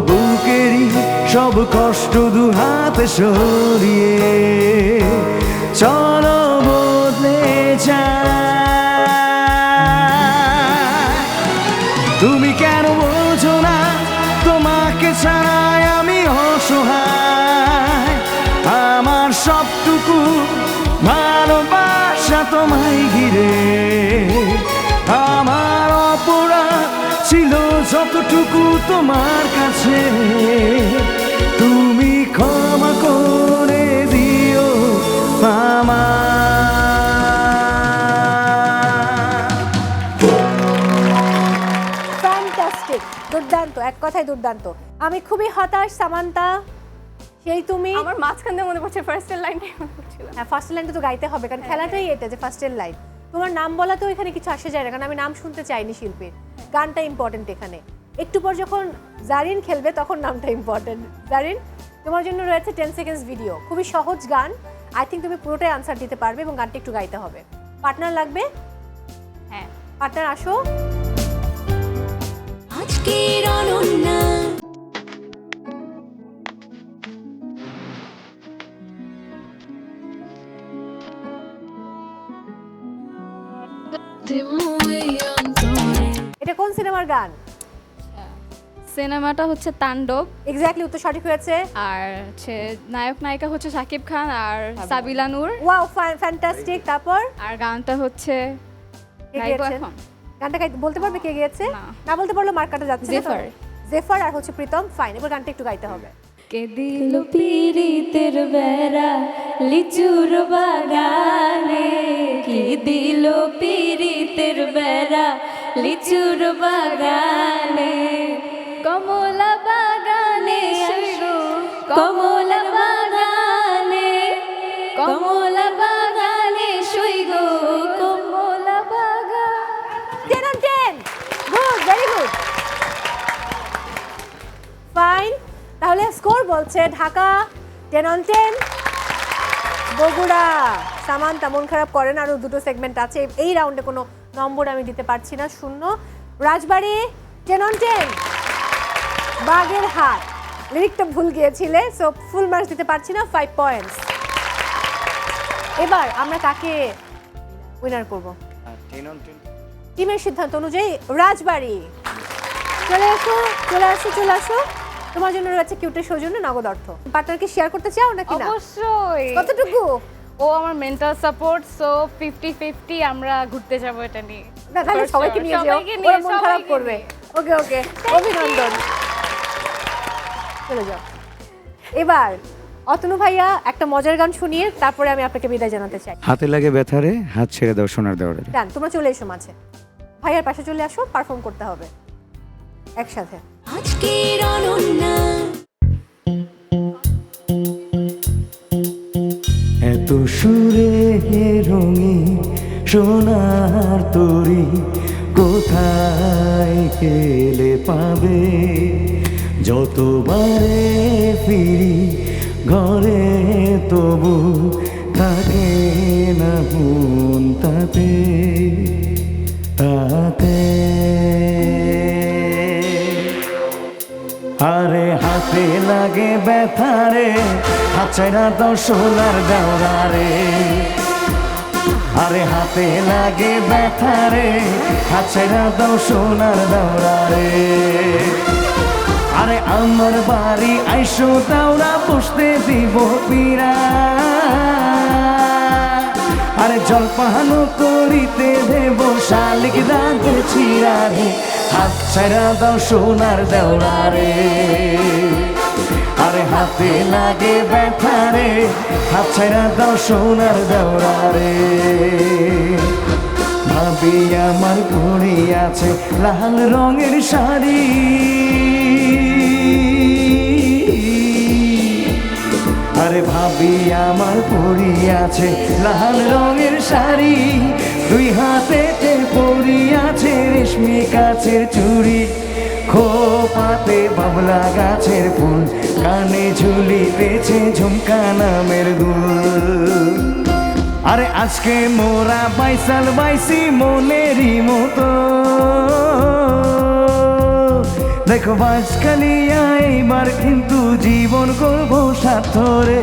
বুকেরই সব কষ্ট দু হাতে সরিয়ে চলো বদলে যায়। তুমি কেন বোঝো না তোমাকে ছাড়াই আমি অসহায়, আমার সবটুকু ভালোবাসা তোমায় ঘিরে, আমার অপরাধ ছিল যতটুকু তোমার কাছে, তুমি ক্ষমা করে দিও আমার। ফ্যান্টাস্টিক, দুর্দান্ত, এক কথায় দুর্দান্ত। আমি খুবই হতাশ সামান্তা। সেই তুমি, আমার মাঝখান দিয়ে মনে পড়ছে ফার্স্টের লাইনটাই মনে পড়ছিল। হ্যাঁ ফার্স্ট লাইনটা তো গাইতে হবে, কারণ খেলাটাই এটা যে ফার্স্টের লাইন। তোমার নাম বলা তো এখানে কিছু আসে যায় না, কারণ আমি নাম শুনতে চাইনি শিল্পীর, গানটা ইম্পর্টেন্ট এখানে। একটু পর যখন জারিন খেলবে তখন নামটা ইম্পর্টেন্ট। জারিন, তোমার জন্য রয়েছে 10 সেকেন্ডস ভিডিও, খুবই সহজ গান। আই থিঙ্ক তুমি পুরোটাই আনসার দিতে পারবে এবং গানটা একটু গাইতে হবে। পার্টনার লাগবে? হ্যাঁ। পার্টনার আসো। আজকের অনন্যা এটা কোন সিনেমার গান? সিনেমাটা হচ্ছে তাণ্ডব। এক্স্যাক্টলি, উত্তর সঠিক হয়েছে। আর হচ্ছে নায়ক নায়িকা হচ্ছে শাকিব খান আর সাবিলা নূর। Wow, fantastic. তারপর আর গানটা হচ্ছে কে গাইবো গেয়েছে? এখন? গানটা বলতে পারবে কে গেয়েছে? না। না বলতে পারলে মার্ক কাটা যাচ্ছে না তো? জেফার। জেফার আর হচ্ছে প্রীতম। ফাইন, এবার গানটা একটু গাইতে হবে। কে দিল পিরিতের বেড়া লিচুর বাগানে, কি দিল পিরিতের বেড়া লিচুর বাগানে, কমলা বাগানে আসো, কমলা বাগানে, কমলা বাগানে শুই গো, কমলা বাগান। 10 on 10, good, very good, fine. তাহলে স্কোর বলছে ঢাকা 10 on 10 বগুড়া। সামান্তা মন খারাপ করেন, আরো দুটো সেগমেন্ট আছে, এই রাউন্ডে কোনো নম্বর আমি দিতে পারছি না, 0। রাজবাড়ি 10 on 10। বাগেরহাট লিরিকটা ভুল গিয়েছিলে, সো ফুল মার্কস দিতে পারছি না, 5 পয়েন্টস। এবার আমরা কাকে উইনার করব? 10 on 10 টিমের সিদ্ধান্ত অনুযায়ী রাজবাড়ি। চলে আসো চলে আসো চলে আসো, তোমার জন্য রয়েছে কিউটের সৌজন্য নগদ অর্থ। পার্টনারকে শেয়ার করতে চাও নাকি না? অবশ্যই। কতটুকু? ও আমার মেন্টাল সাপোর্ট, সো 50-50 আমরা ঘুরতে যাব এটা নিয়ে। না তাহলে সবাইকে নিয়ে যাও, ওরা মন খারাপ করবে। ওকে ওকে, অভিনন্দন। চলে যাও। এবার অতনু ভাইয়া একটা মজার গান শুনিয়ে তারপরে আমি আপনাকে বিদায় জানাতে চাই। হাতে লাগে ব্যথারে হাত ছেড়ে দাও সোনার দেওয়ারে। ডান, তোমরা চলে এসো মাঝে, ভাইয়ার পাশে চলে আসো, পারফর্ম করতে হবে একসাথে। আজকের অনন্যা এত সুরে রঙিন সোনার তরি কোথায় গেলে পাবে, যতবারে ফিরি ঘরে তবু থাকে না মন তাতে তাতে। আরে হাতে লাগে ব্যথারে হাত ছাইড়া দাও সোনার দেওরারে। আরে হাতে লাগে ব্যথারে হাত ছাইড়া দাও সোনার দেওরারে। আরে আমার বাড়ি আইসো দাওরা বসতে দিব পীরা। আরে জলপান করিতে দেব শালিক দাঁতে ছিড়া রে, হাত ছাইড়া দাও সোনার দেওরারে। আরে হাতে লাগে ব্যথারে হাত ছাইড়া দাও সোনার দেওরারে। ভাবি আমার পরি আছে লাল রঙের শাড়ি, আরে ভাবি আমার পরি আছে লাল রঙের শাড়ি, দুই হাতেতে পরি আছে রেশমি কাচের চুড়ি, খোপাতে বাবলা গাছের ফুল, কানে ঝুলিতেছে ঝুমকা নামের দুল। আরে আজকে মোরা বাইসাল বাইসি মনেরই মতো, দেখো বাসকালিয়া এইবার কিন্তু জীবন করবো সাথরে,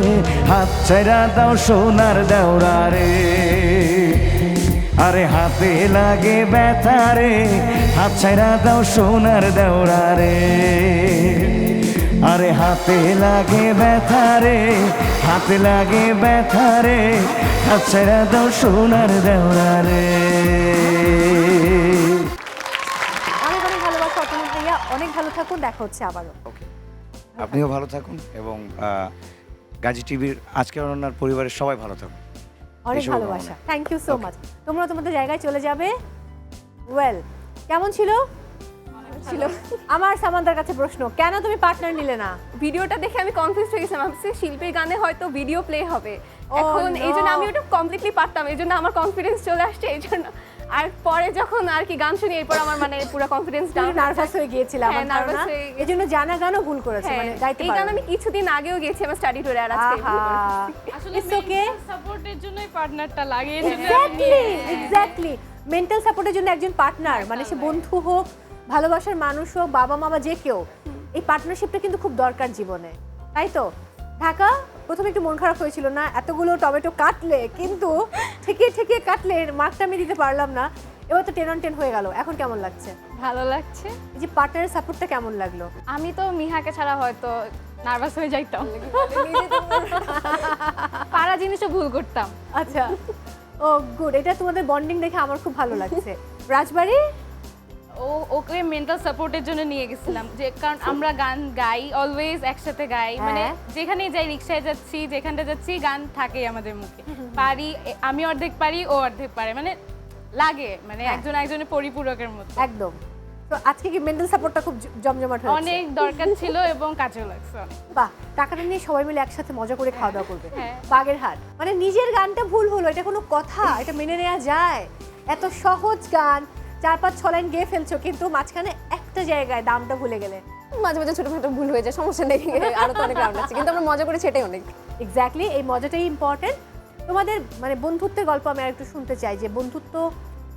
হাত ছাইড়া দাও সোনার দেওরারে। আরে হাতে লাগে ব্যথারে হাত ছাইড়া দাও সোনার দেওরারে। আরে হাতে লাগে ব্যথারে হাতে লাগে ব্যথারে হাত ছাইড়া দাও সোনার দেওরারে। অনেক অনেক ভালোবাসা অতনু ভাইয়া, অনেক ভালো থাকুন, দেখা হচ্ছে আবারও। আপনিও ভালো থাকুন এবং গাজী টিভির আজকের অনন্যার পরিবারের সবাই ভালো থাকুন। অনেক ভালোবাসা, থ্যাংক ইউ সো মাচ। তোমরা তোমাদের জায়গায় চলে যাবে। ওয়েল, কেমন ছিল? ছিল। আমার সামান্তার কাছে প্রশ্ন, কেন তুমি পার্টনার নিলে না? ভিডিওটা দেখে আমি কনফিউজ হয়ে গেছিলাম, ভাবছি শিল্পীর গানে হয়তো ভিডিও প্লে হবে, Oh, এখন এই জন্য no. আমি ওটা কমপ্লিটলি পারতাম, এই জন্য আমার কনফিডেন্স চলে আসছে এই জন্য। আর পরে যখন আর কি গান শুনি এরপর আমার মানে পুরো কনফিডেন্স ডাউন, নার্ভাস হয়ে গিয়েছিলাম, হ্যাঁ, nervous হয়ে গেছি। এই জন্য জানা গানও ভুল করেছে, মানে গাইতে এই গান আমি কিছুদিন আগেও গেছি আমার স্টাডি টুরে, আর আজকে আসলে ইটস ওকে। সাপোর্টের জন্যই পার্টনারটা লাগে। এক্স্যাক্টলি মেন্টাল সাপোর্টের জন্য একজন পার্টনার, মানে সে বন্ধু হোক, ভালোবাসার মানুষ হোক, বাবা মা বা যে কেউ, এই পার্টনারশিপটা কিন্তু খুব দরকার জীবনে, তাই তো? ঢাকা প্রথমে একটু মন খারাপ হয়েছিল না, এতগুলো টমেটো কাটলে কিন্তু ঠেকিয়ে কাটলে মার্কটা আমি দিতে পারলাম না, এবার তো 10 on 10 হয়ে গেল, এখন কেমন লাগছে? ভালো লাগছে। এই যে পার্টনারের সাপোর্টটা কেমন লাগলো? আমি তো মিহাকে ছাড়া হয়তো নার্ভাস হয়ে যাইতাম, পারা জিনিসও ভুল করতাম। আচ্ছা, ও গুড, এটা তোমাদের বন্ডিং দেখে আমার খুব ভালো লাগছে। রাজবাড়ি ওকে মেন্টাল সাপোর্টের জন্য নিয়ে গেছিলাম, যে কারণ আমরা গান গাই, অলওয়েজ একসাথে গাই, মানে যেখানেই যাই, রিক্সায় যাচ্ছি, যেখানটা যাচ্ছি, গান থাকেই আমাদের মুখে। পারি, আমি অর্ধেক পারি, ও অর্ধেক পারে, মানে লাগে, মানে একজন একজনের পরিপূরকের মতো একদম। তো আজকে কি মেন্টাল সাপোর্টটা খুব জমজমাট হয়েছে? অনেক দরকার ছিল এবং কাজেও লাগছে অনেক। বাহ, টাকাটা নিয়ে সবাই মিলে একসাথে মজা করে খাওয়া দাওয়া করবে। বাগেরহাট মানে নিজের গানটা ভুল হলো, এটা কোনো কথা? এটা মেনে নেওয়া যায়? এত সহজ গান 4-5-6 লাইন গেয়ে ফেলছো, কিন্তু মাঝখানে একটা জায়গায় দামটা ভুলে গেলে, মাঝে মাঝে ছোটখাটো ভুল হয়ে যায়, সমস্যা নেই, আরো তো অনেক রাউন্ড আছে, কিন্তু আমরা মজা করি সেটাই অনেক। এক্স্যাক্টলি, এই মজাটাই ইম্পর্টেন্ট। তোমাদের মানে বন্ধুত্বের গল্প আমি আর একটু শুনতে চাই, যে বন্ধুত্ব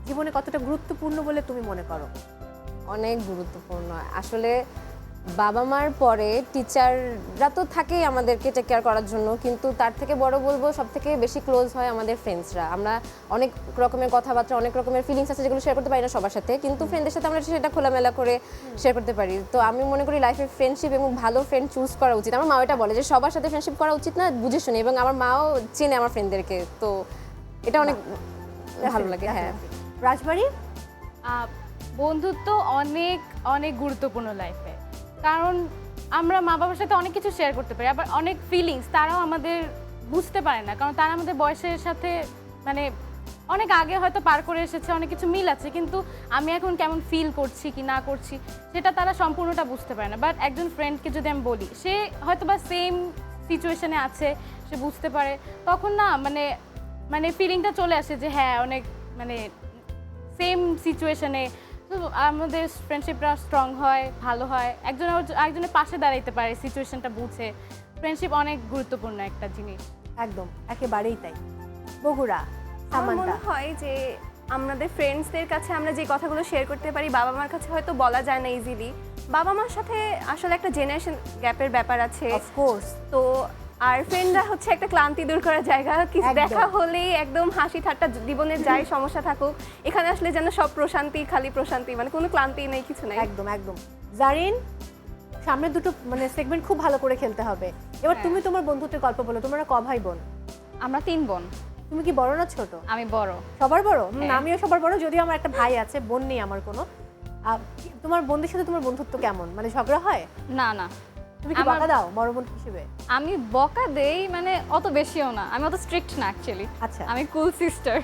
জীবনে কতটা গুরুত্বপূর্ণ বলে তুমি মনে করো? অনেক গুরুত্বপূর্ণ আসলে। বাবা মার পরে টিচাররা তো থাকেই আমাদেরকে টেক কেয়ার করার জন্য, কিন্তু তার থেকে বড় বলবো সব থেকে বেশি ক্লোজ হয় আমাদের ফ্রেন্ডসরা। আমরা অনেক রকমের কথাবার্তা, অনেক রকমের ফিলিংস আছে যেগুলো শেয়ার করতে পারি না সবার সাথে, কিন্তু ফ্রেন্ডদের সাথে আমরা সেটা খোলামেলা করে শেয়ার করতে পারি। তো আমি মনে করি লাইফে ফ্রেন্ডশিপ এবং ভালো ফ্রেন্ড চুজ করা উচিত। আমার মা এটা বলে যে সবার সাথে ফ্রেন্ডশিপ করা উচিত না, বুঝে শুনে, এবং আমার মাও চেনে আমার ফ্রেন্ডদেরকে, তো এটা অনেক ভালো লাগে। হ্যাঁ, রাজবাড়ি? বন্ধুত্ব অনেক অনেক গুরুত্বপূর্ণ লাইফে, কারণ আমরা মা বাবার সাথে অনেক কিছু শেয়ার করতে পারি, আবার অনেক ফিলিংস তারাও আমাদের বুঝতে পারে না, কারণ তারা আমাদের বয়সের সাথে মানে অনেক আগে হয়তো পার করে এসেছে, অনেক কিছু মিল আছে, কিন্তু আমি এখন কেমন ফিল করছি কি না করছি সেটা তারা সম্পূর্ণটা বুঝতে পারে না। বাট একজন ফ্রেন্ডকে যদি আমি বলি, সে হয়তো বা সেম সিচুয়েশনে আছে, সে বুঝতে পারে, তখন না মানে মানে ফিলিংটা চলে আসে যে হ্যাঁ অনেক মানে সেম সিচুয়েশনে, তো আমাদের ফ্রেন্ডশিপটা স্ট্রং হয়, ভালো হয়, একজনের পাশে দাঁড়াইতে পারে সিচুয়েশনটা বুঝে। ফ্রেন্ডশিপ অনেক গুরুত্বপূর্ণ একটা জিনিস। একদম, একেবারেই তাই। বগুড়া, আমার মনে সামান্তা? হয় যে আমাদের ফ্রেন্ডসদের কাছে আমরা যে কথাগুলো শেয়ার করতে পারি বাবা মার কাছে হয়তো বলা যায় না ইজিলি। বাবা মার সাথে আসলে একটা জেনারেশন গ্যাপের ব্যাপার আছে, অফকোর্স। তো আর ফ্রেন্ডরা হচ্ছে একটা ক্লান্তি দূর করার জায়গা, কিছু একদম। দেখা হলেই একদম হাসি ঠাট্টা, জীবনের যাই সমস্যা থাকুক এখানে আসলে যেন সব প্রশান্তি, খালি প্রশান্তি, মানে কোনো ক্লান্তি নেই, কিছু নেই। একদম একদম। জারিন, সামনে দুটো মানে সেগমেন্ট খুব ভালো করে খেলতে হবে। এবার তুমি তোমার বন্ধুত্বের গল্প বলো। তোমরা ক ভাই বোন? আমরা 3 বোন। তুমি কি বড় না ছোট? আমি বড়। সবার বড়? হ্যাঁ। আমিও সবার বড়, যদিও আমার একটা ভাই আছে, বোন নেই আমার কোনো। তোমার বোনদের সাথে তোমার বন্ধুত্ব কেমন? মানে ঝগড়া হয়? না না, তুমি কি বকা দাও বড় বোন হিসেবে? আমি বকা দেই, মানে অত বেশিও না, আমি অত স্ট্রিক্ট না অ্যাকচুয়ালি। আচ্ছা, আমি কুল সিস্টার।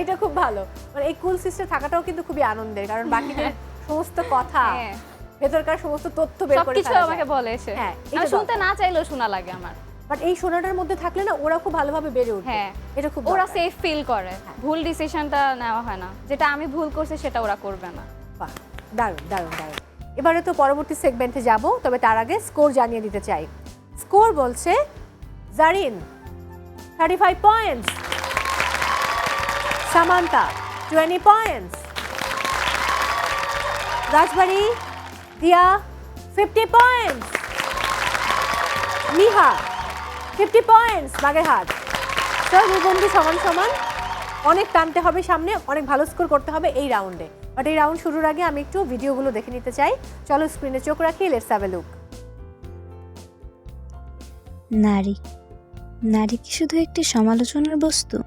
এটা খুব ভালো। মানে এই কুল সিস্টার থাকাটাও কিন্তু খুবই আনন্দের, কারণ বাকিদের সমস্ত কথা, হ্যাঁ, ভেতরকার সমস্ত তথ্য বের করে সবকিছু ফেলা যায়। আমাকে বলে এসে। হ্যাঁ, আমি এটা শুনতে না চাইলেও শোনা লাগে আমার। বাট এই সোনাটার মধ্যে থাকলে না ওরা খুব ভালোভাবে বেড়ে ওঠে। হ্যাঁ, এটা খুব ওরা দরকার। সেফ ফিল করে, ভুল ডিসিশনটা নেওয়া হয় না, যেটা আমি ভুল করছি সেটা ওরা করবে না। বাহ, দারুণ দারুণ দারুণ। এবারে তো পরবর্তী সেগমেন্টে যাব, তবে তার আগে স্কোর জানিয়ে দিতে চাই। স্কোর বলছে জারিন 35 পয়েন্টস, সামান্তা 20 পয়েন্টস, রাজবাড়ি দিয়া 50 পয়েন্টস, মিহা 50 পয়েন্টস, বাগেরহাট। সব দুই বন্ধু সমান সমান। অনেক টানতে হবে সামনে, অনেক ভালো স্কোর করতে হবে এই রাউন্ডে। বাট এই রাউন্ড শুরুর আগে আমি একটু ভিডিওগুলো দেখে নিতে চাই। চলো স্ক্রিনে চোখ রাখি, লেটস হ্যাভ এ লুক। নারী, নারী কি শুধু একটি সমালোচনার বস্তু,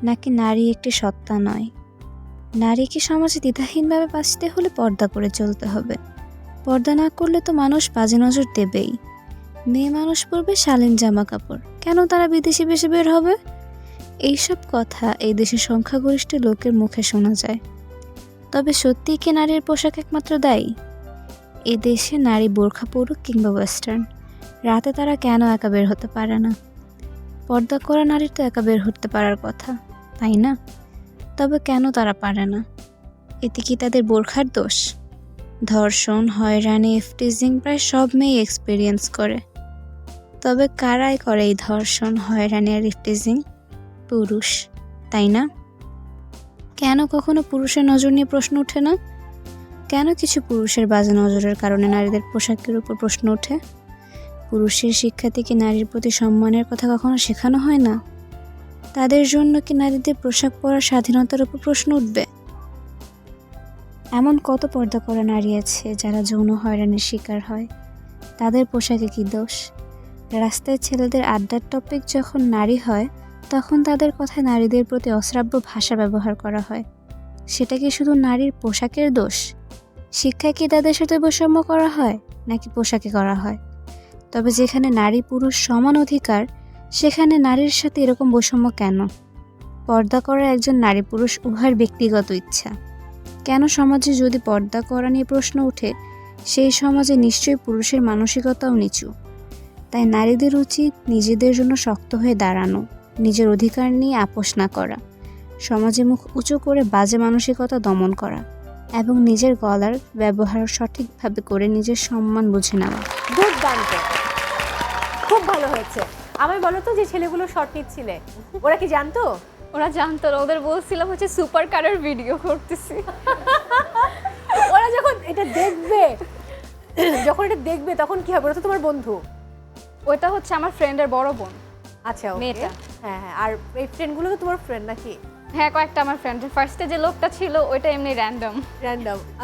নাকি নারী একটি সত্তা নয়? নারীকে সমাজে দ্বিধাহীনভাবে বাঁচতে হলে পর্দা করে চলতে হবে। পর্দা না করলে তো মানুষ বাজে নজর দেবেই। মেয়ে মানুষ পরবে শালীন জামা কাপড়, কেন তারা বিদেশি বেশে বের হবে? এইসব কথা এই দেশের সংখ্যাগরিষ্ঠ লোকের মুখে শোনা যায়। তবে সত্যিই কি নারীর পোশাক একমাত্র দায়ী? এ দেশে নারী বোরখা পরুক কিংবা ওয়েস্টার্ন, রাতে তারা কেন একা বের হতে পারে না? পর্দা করা নারীর তো একা বের হতে পারার কথা, তাই না? তবে কেন তারা পারে না? এতে কি তাদের বোরখার দোষ? ধর্ষণ, হয়রানি, ইফটিজিং প্রায় সব মেয়ে এক্সপিরিয়েন্স করে। তবে কারাই করে এই ধর্ষণ, হয়রানি আর ইফটিজিং? পুরুষ, তাই না? কেন কখনো পুরুষের নজর নিয়ে প্রশ্ন ওঠে না? কেন কিছু পুরুষের বাজে নজরের কারণে নারীদের পোশাকের উপর প্রশ্ন ওঠে? পুরুষের শিক্ষা থেকে নারীর প্রতি সম্মানের কথা কখনো শেখানো হয় না? তাদের জন্য কি নারীদের পোশাক পরার স্বাধীনতার উপর প্রশ্ন উঠবে? এমন কত পর্দা করা নারী আছে যারা যৌন হয়রানির শিকার হয়, তাদের পোশাকে কি দোষ? রাস্তায় ছেলেদের আড্ডার টপিক যখন নারী হয়, তখন তাদের কথায় নারীদের প্রতি অশ্রাব্য ভাষা ব্যবহার করা হয়। সেটা কি শুধু নারীর পোশাকের দোষ? শিক্ষায় কি তাদের সাথে বৈষম্য করা হয়, নাকি পোশাকে করা হয়? তবে যেখানে নারী পুরুষ সমান অধিকার, সেখানে নারীর সাথে এরকম বৈষম্য কেন? পর্দা করা একজন নারী পুরুষ উভয়ের ব্যক্তিগত ইচ্ছা। কেন সমাজে যদি পর্দা করা নিয়ে প্রশ্ন ওঠে, সেই সমাজে নিশ্চয়ই পুরুষের মানসিকতাও নিচু। তাই নারীদের উচিত নিজেদের জন্য শক্ত হয়ে দাঁড়ানো, নিজের অধিকার নিয়ে আপোষ না করা, সমাজে মুখ উঁচু করে বাজে মানসিকতা দমন করা। এবং নিজের গলার ব্যবহার সঠিকভাবে করে নিজের সম্মান বুঝে নেওয়া। দুর্দান্ত, খুব ভালো হয়েছে। আমায় বলো তো, যে ছেলেগুলো শর্ট নিচ্ছিলে ওরা কি জানতো? ওরা জানতো না, ওদের বলছিলাম হচ্ছে সুপার কারের ভিডিও করতেছি। ওরা যখন এটা দেখবে তখন কি হবে? ওরা তো তোমার বন্ধু। ওইটা হচ্ছে আমার ফ্রেন্ডের বড় বোন। আচ্ছা, ওকে। মেয়েটা। হ্যাঁ হ্যাঁ। আর এই ফ্রেন্ডগুলো তো তোমার ফ্রেন্ড নাকি? হ্যাঁ, কয়েকটা আমার ফ্রেন্ড। ফার্স্টে যে লোকটা ছিল ওইটা এমনি র্যান্ডম।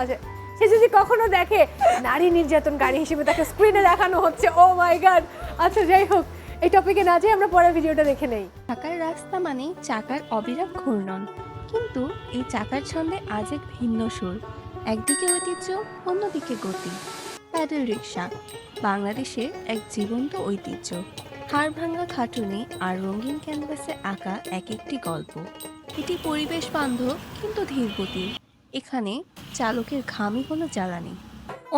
আচ্ছা, সে যদি কখনো দেখে নারী নির্যাতনকারী হিসেবে তাকে স্ক্রিনে দেখানো হচ্ছে, ও মাই গড। আচ্ছা, যাই হোক, এই টপিকে না যাই, আমরা পরের ভিডিওটা দেখে নেই। ঢাকার রাস্তা মানেই চাকার অবিরাম ঘূর্ণন, কিন্তু এই চাকার ছন্দে আজ এক ভিন্ন সুর। একদিকে ঐতিহ্য, অন্যদিকে গতি। প্যাডেল রিক্সা বাংলাদেশের এক জীবন্ত ঐতিহ্য। হাড়ভাঙ্গা খাটুনি আর রঙিন ক্যানভাসে আঁকা এক একটি গল্প। এটি পরিবেশ বান্ধব কিন্তু ধীরগতির। এখানে চালকের ঘামই কোনো জ্বালানি।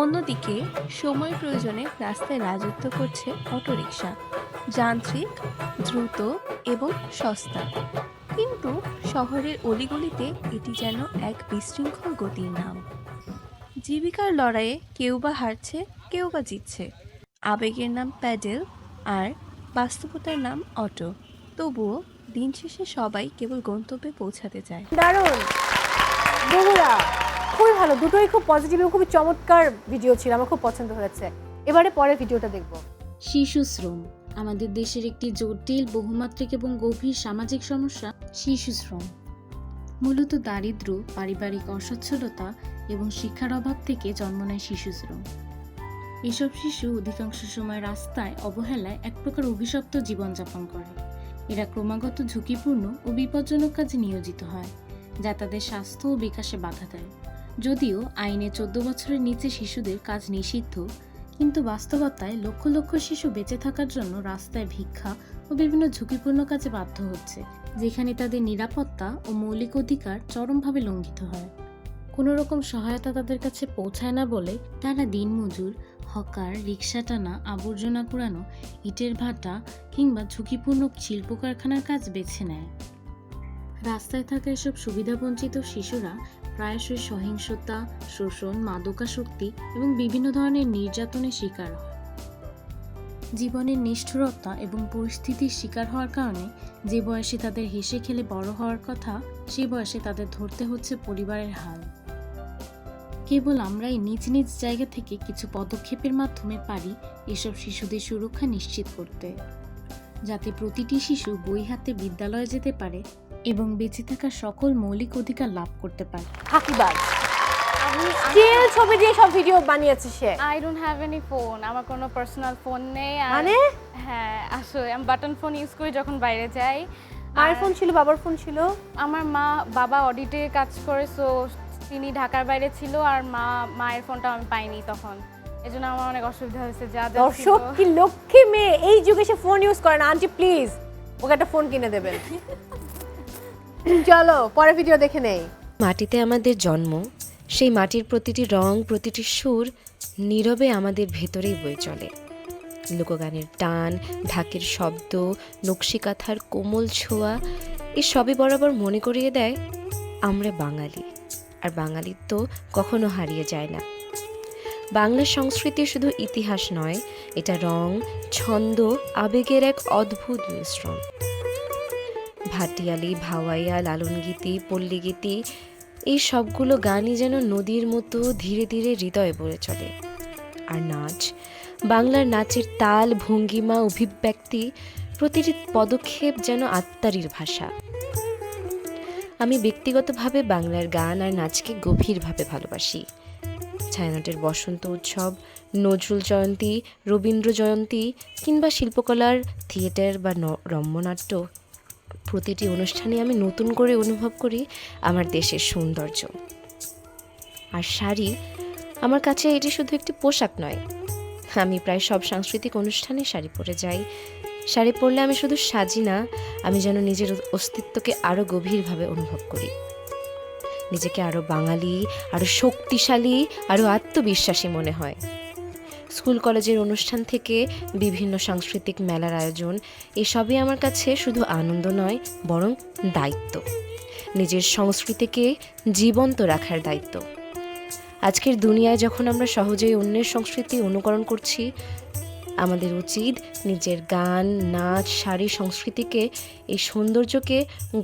অন্যদিকে সময় প্রয়োজনে রাস্তায় রাজত্ব করছে অটোরিকশা, যান্ত্রিক, দ্রুত এবং সস্তা। কিন্তু শহরের অলিগলিতে এটি যেন এক বিশৃঙ্খল গতির নাম। জীবিকার লড়াইয়ে কেউ বা হারছে, কেউ বা জিতছে। আবেগের নাম প্যাডেল আর বাস্তবতার নাম অটো। তবুও দিন শেষে সবাই কেবল গন্তব্যে পৌঁছাতে চায়। দারুণ, বগুড়া খুবই ভালো, দুটোই খুব পজিটিভ এবং খুবই চমৎকার ভিডিও ছিল, আমার খুব পছন্দ হয়েছে। এবারে পরের ভিডিওটা দেখবো। শিশু শ্রম আমাদের দেশের একটি জটিল, বহুমাত্রিক এবং গভীর সামাজিক সমস্যা। শিশু শ্রম মূলত দারিদ্র্য, পারিবারিক অসচ্ছলতা এবং শিক্ষার অভাব থেকে জন্ম নেয় শিশু শ্রম। এসব শিশু অধিকাংশ সময় রাস্তায় অবহেলায় এক প্রকার অভিশপ্ত জীবনযাপন করে। এরা ক্রমাগত ঝুঁকিপূর্ণ ও বিপজ্জনক কাজে নিয়োজিত হয়, যা তাদের স্বাস্থ্য ও বিকাশে বাধা দেয়। যদিও আইনে 14 বছরের নিচে শিশুদের কাজ নিষিদ্ধ, কিন্তু বাস্তবতায় লক্ষ লক্ষ শিশু বেঁচে থাকার জন্য রাস্তায় ভিক্ষা ও বিভিন্ন ঝুঁকিপূর্ণ কাজে বাধ্য হচ্ছে, যেখানে তাদের নিরাপত্তা ও মৌলিক অধিকার চরমভাবে লঙ্ঘিত হয়। কোনো রকম সহায়তা তাদের কাছে পৌঁছায় না বলে তারা দিনমজুর, হকার, রিক্সা টানা, আবর্জনা কুড়ানো, ইটের ভাটা কিংবা ঝুঁকিপূর্ণ শিল্প কারখানার কাজ বেছে নেয়। রাস্তায় থাকা এসব সুবিধাবঞ্চিত শিশুরা প্রায়শই সহিংসতা, শোষণ, মাদকাসক্তি এবং বিভিন্ন ধরনের নির্যাতনের শিকার হয়। জীবনের নিষ্ঠুরতা এবং পরিস্থিতির শিকার হওয়ার কারণে যে বয়সে তাদের হেসে খেলে বড় হওয়ার কথা, সে বয়সে তাদের ধরতে হচ্ছে পরিবারের হাল। কেবল আমরাই নিজ নিজ জায়গা থেকে কিছু পদক্ষেপের মাধ্যমে পারি এসব শিশুদের সুরক্ষা নিশ্চিত করতে, যাতে প্রতিটি শিশু বই হাতে বিদ্যালয়ে যেতে পারে এবং বেঁচে থাকার সকল মৌলিক অধিকার লাভ করতে পারে। ফাঁকিবাজ, স্টিল ছবি দিয়ে সব ভিডিও বানিয়েছে সে। I don't have any phone, আমার কোনো পার্সোনাল ফোন নেই। মানে? হ্যাঁ, আসলে আমি বাটন ফোন ইউজ করি যখন বাইরে যাই। মায়ের ফোন ছিল, বাবার ফোন ছিল? আমার বাবা অডিটে কাজ করে, সো তিনি ঢাকার বাইরে ছিল, আর মায়ের ফোনটা আমি পাইনি তখন, এজন্য আমার অনেক অসুবিধা হয়েছে। দর্শক কি লক্ষ্মী মেয়ে, এই যুগে সে ফোন ইউজ করে না। আন্টি প্লিজ ওকে একটা ফোন কিনে দেবেন। চলো পরের ভিডিও দেখে নেই। মাটিতে আমাদের জন্ম, সেই মাটির প্রতিটি রং, প্রতিটি সুর নীরবে আমাদের ভেতরেই বয়ে চলে। লোকগানের টান, ঢাকের শব্দ, নকশিকাঁথার কোমল ছোঁয়া, এই সবই বরাবর মনে করিয়ে দেয় আমরা বাঙালি, আর বাঙালির তো কখনো হারিয়ে যায় না। বাংলা সংস্কৃতি শুধু ইতিহাস নয়, এটা রং, ছন্দ, আবেগের এক অদ্ভুত মিশ্রণ। ভাটিয়ালি, ভাওয়াইয়া, লালনগীতি, পল্লীগীতি, এই সবগুলো গানই যেন নদীর মতো ধীরে ধীরে হৃদয়ে বয়ে চলে। আর নাচ, বাংলার নাচের তাল, ভঙ্গিমা, অভিব্যক্তি, প্রতিটি পদক্ষেপ যেন আত্মারির ভাষা। আমি ব্যক্তিগতভাবে বাংলার গান আর নাচকে গভীরভাবে ভালোবাসি। ছায়ানটের বসন্ত উৎসব, নজরুল জয়ন্তী, রবীন্দ্র জয়ন্তী কিংবা শিল্পকলার থিয়েটার বা রম্যনাট্য, প্রতিটি অনুষ্ঠানে আমি নতুন করে অনুভব করি আমার দেশের সৌন্দর্য। আর শাড়ি আমার কাছে এটি শুধু একটি পোশাক নয়, আমি প্রায় সব সাংস্কৃতিক অনুষ্ঠানে শাড়ি পরে যাই। শাড়ি পরলে আমি শুধু সাজি না, আমি যেন নিজের অস্তিত্বকে আরও গভীরভাবে অনুভব করি, নিজেকে আরও বাঙালি, আরও শক্তিশালী, আরও আত্মবিশ্বাসী মনে হয়। স্কুল কলেজের অনুষ্ঠান থেকে বিভিন্ন সাংস্কৃতিক মেলার আয়োজন, এসবই আমার কাছে শুধু আনন্দ নয়, বরং দায়িত্ব, নিজের সংস্কৃতিকে জীবন্ত রাখার দায়িত্ব। আজকের দুনিয়ায় যখন আমরা সহজেই অন্যের সংস্কৃতি অনুকরণ করছি, আমাদের উচিত নিজের গান, নাচ, শাড়ি, সংস্কৃতিকে, এই সৌন্দর্যকে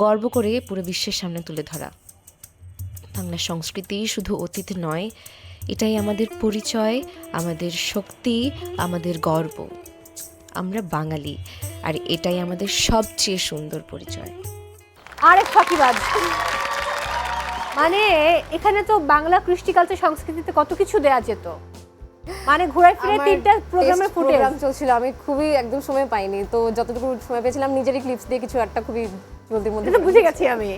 গর্ব করে পুরো বিশ্বের সামনে তুলে ধরা। বাংলা সংস্কৃতি শুধু অতীত নয়, এটাই আমাদের পরিচয়, আমাদের শক্তি, আমাদের গর্ব। আমরা বাঙালি, আর এটাই আমাদের সবচেয়ে সুন্দর পরিচয়। আরেক ফাঁকিবাজ। মানে এখানে তো বাংলা কৃষ্টি কালচার সংস্কৃতিতে কত কিছু দেয়া যেত, মানে ঘুরে ফিরে 3টা প্রোগ্রামের প্রোগ্রাম চলছিল, আমি খুবই একদম সময় পাইনি, তো যতটুকু সময় পেয়েছিলাম নিজেরই ক্লিপস দিয়ে কিছু একটা খুবই জলদির মধ্যে বুঝে গেছি আমি।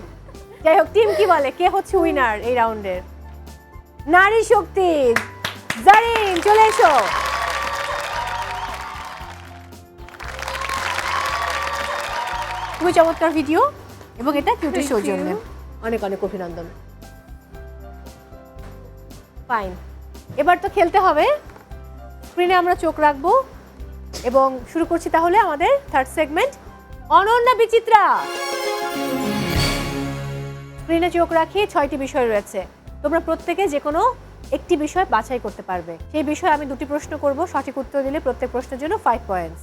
যাই হোক, টিম কি বলে, কে হচ্ছে উইনার এই রাউন্ডের? নারী শক্তি। জারিন, চলে এসো। খুবই চমৎকার ভিডিও, এবং এটা কিউটের সৌজন্য। অনেক অনেক অভিনন্দন। ফাইন, এবার তো খেলতে হবে। স্ক্রিনে আমরা চোখ রাখবো এবং শুরু করছি তাহলে আমাদের থার্ড সেগমেন্ট, অনন্যা বিচিত্রা। স্ক্রিনে চোখ রাখি, 6টি বিষয় রয়েছে। তোমরা প্রত্যেকে যে কোনো একটি বিষয় বাছাই করতে পারবে। সেই বিষয়ে আমি 2টি প্রশ্ন করব, সঠিক উত্তর দিলে প্রত্যেক প্রশ্নের জন্য 5 পয়েন্টস।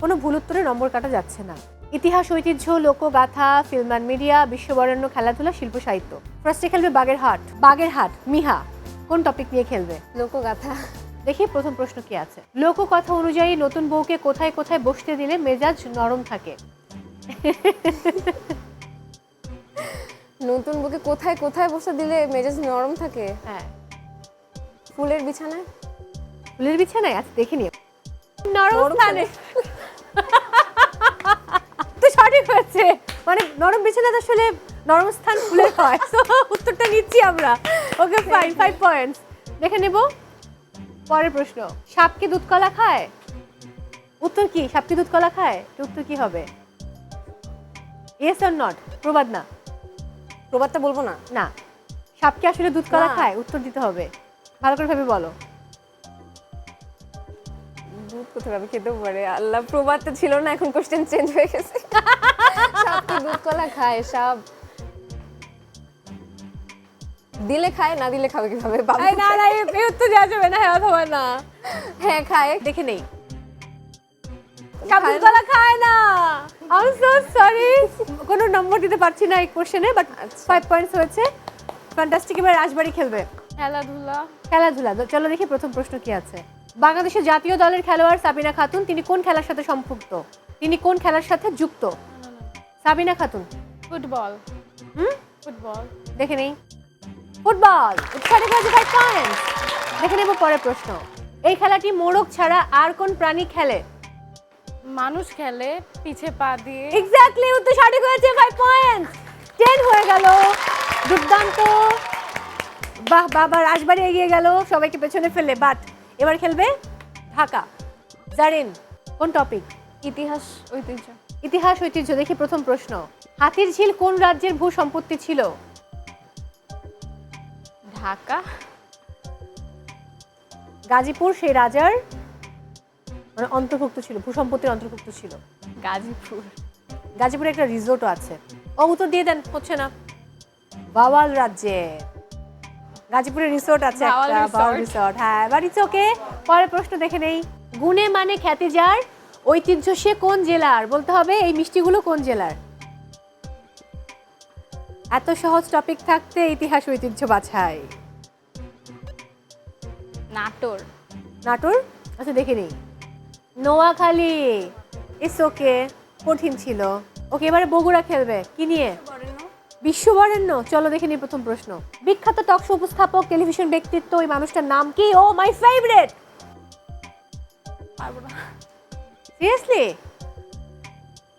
কোনো ভুল উত্তরে নম্বর কাটা যাচ্ছে না। ইতিহাস, ঐতিহ্য, লোকগাথা, ফিল্ম অ্যান্ড মিডিয়া, বিশ্ববরেণ্য, খেলাধুলা, শিল্প সাহিত্য। ফার্স্টে খেলবে বাগেরহাট। মিহা কোন টপিক নিয়ে খেলবে? লোকগাথা। দেখি প্রথম প্রশ্ন কি আছে। লোককথা অনুযায়ী নতুন বউকে কোথায় কোথায় বসতে দিলে মেজাজ নরম থাকে? নতুন বউকে কোথায় কোথায় বসতে দিলে মেজাজ নরম থাকে? হ্যাঁ, ফুলের বিছানায়। ফুলের বিছানায়? আচ্ছা দেখে নিও। নরম স্থানে। তো সঠিক হয়েছে, মানে নরম বিছানাতে আসলে নরম স্থান ফুলের হয়। তো উত্তরটা নিচ্ছি আমরা। Okay fine, 5 points. দেখে নেব পরের প্রশ্ন। সাপ কি দুধ কলা খায়? উত্তর কি? সাপ কি দুধ কলা খায়? উত্তর কি হবে? Yes or not? প্রবাদ না, প্রবাদটা বলবো না। না, সাপ কি আসলে দুধ কলা খায়? উত্তর দিতে হবে, ভালো করে ভেবে বলো। দুধ কোথায় ভাবে খেতেও পারে? আল্লাহ, প্রবাদটা ছিল না, এখন কোশ্চেন চেঞ্জ হয়ে গেছে। সাপ কি দুধ কলা খায়? সাপ দিলে খায়, না দিলে খাবে কিভাবে? না না, এই উত্তর দেওয়া যাবে না। হ্যাঁ অথবা না। হ্যাঁ খায়। দেখে নেই। সাপ দুধ কলা খায় না। আই এম সো সরি, কোনো নম্বর দিতে পারছি না এই কোশ্চেনে, বাট 5 পয়েন্টস হয়েছে। ফ্যান্টাস্টিক। এবার রাজবাড়ি খেলবে। খেলাধুলা। চলো দেখি প্রথম প্রশ্ন কি আছে। বাংলাদেশের জাতীয় দলের খেলোয়াড় সাবিনা খাতুন, তিনি কোন খেলার সাথে সম্পৃক্ত? তিনি কোন খেলার সাথে যুক্ত? সাবিনা খাতুন। ফুটবল। ফুটবল। দেখে নেই। ফুটবল। 5 পয়েন্টস। দেখে নেব পরের প্রশ্ন। এই খেলাটি মোরগ ছাড়া আর কোন প্রাণী খেলে? মানুষ খেলে পিছে পা দিয়ে। এক্স্যাক্টলি, উত্তর সঠিক হয়েছে। 5 পয়েন্টস। 10 হয়ে গেল। দুর্দান্ত। বাহ, বাবা রাজবাড়ি এগিয়ে গেল সবাইকে পেছনে ফেলে। বাট এবার খেলবে ঢাকা। জারিন, কোন টপিক? ইতিহাস, ঐতিহ্য। ইতিহাস, ঐতিহ্য। দেখি প্রথম প্রশ্ন। হাতির ঝিল কোন রাজ্যের ভূ সম্পত্তি ছিল? ঢাকা। গাজীপুর সেই রাজার মানে অন্তর্ভুক্ত ছিল, ভূ সম্পত্তির অন্তর্ভুক্ত ছিল। গাজীপুরে একটা রিসোর্টও আছে। উত্তর দিয়ে দেন, হচ্ছে না। বাওয়াল রাজ্যে গাজীপুরে রিসোর্ট আছে একটা, বাওয়াল রিসোর্ট। হ্যাঁ, এবার ইটস ওকে। পরের প্রশ্ন দেখে নেই। গুণে মানে খ্যাতি যার, ঐতিহ্য সে কোন জেলার? বলতে হবে এই মিষ্টিগুলো কোন জেলার। এত সহজ টপিক থাকতে ইতিহাস ঐতিহ্য বাছাই। নাটোর। নাটোর? আচ্ছা দেখে নেই। নোয়াখালী। ইটস ওকে, কঠিন ছিল। ওকে, এবারে বগুড়া খেলবে। কি নিয়ে? বিশ্ববরেণ্য। চলো দেখে নিই প্রথম প্রশ্ন। বিখ্যাত টক শো উপস্থাপক, টেলিভিশন ব্যক্তিত্ব, এই মানুষটার নাম কি? ও মাই ফেভারিট। পারবো না। সিরিয়াসলি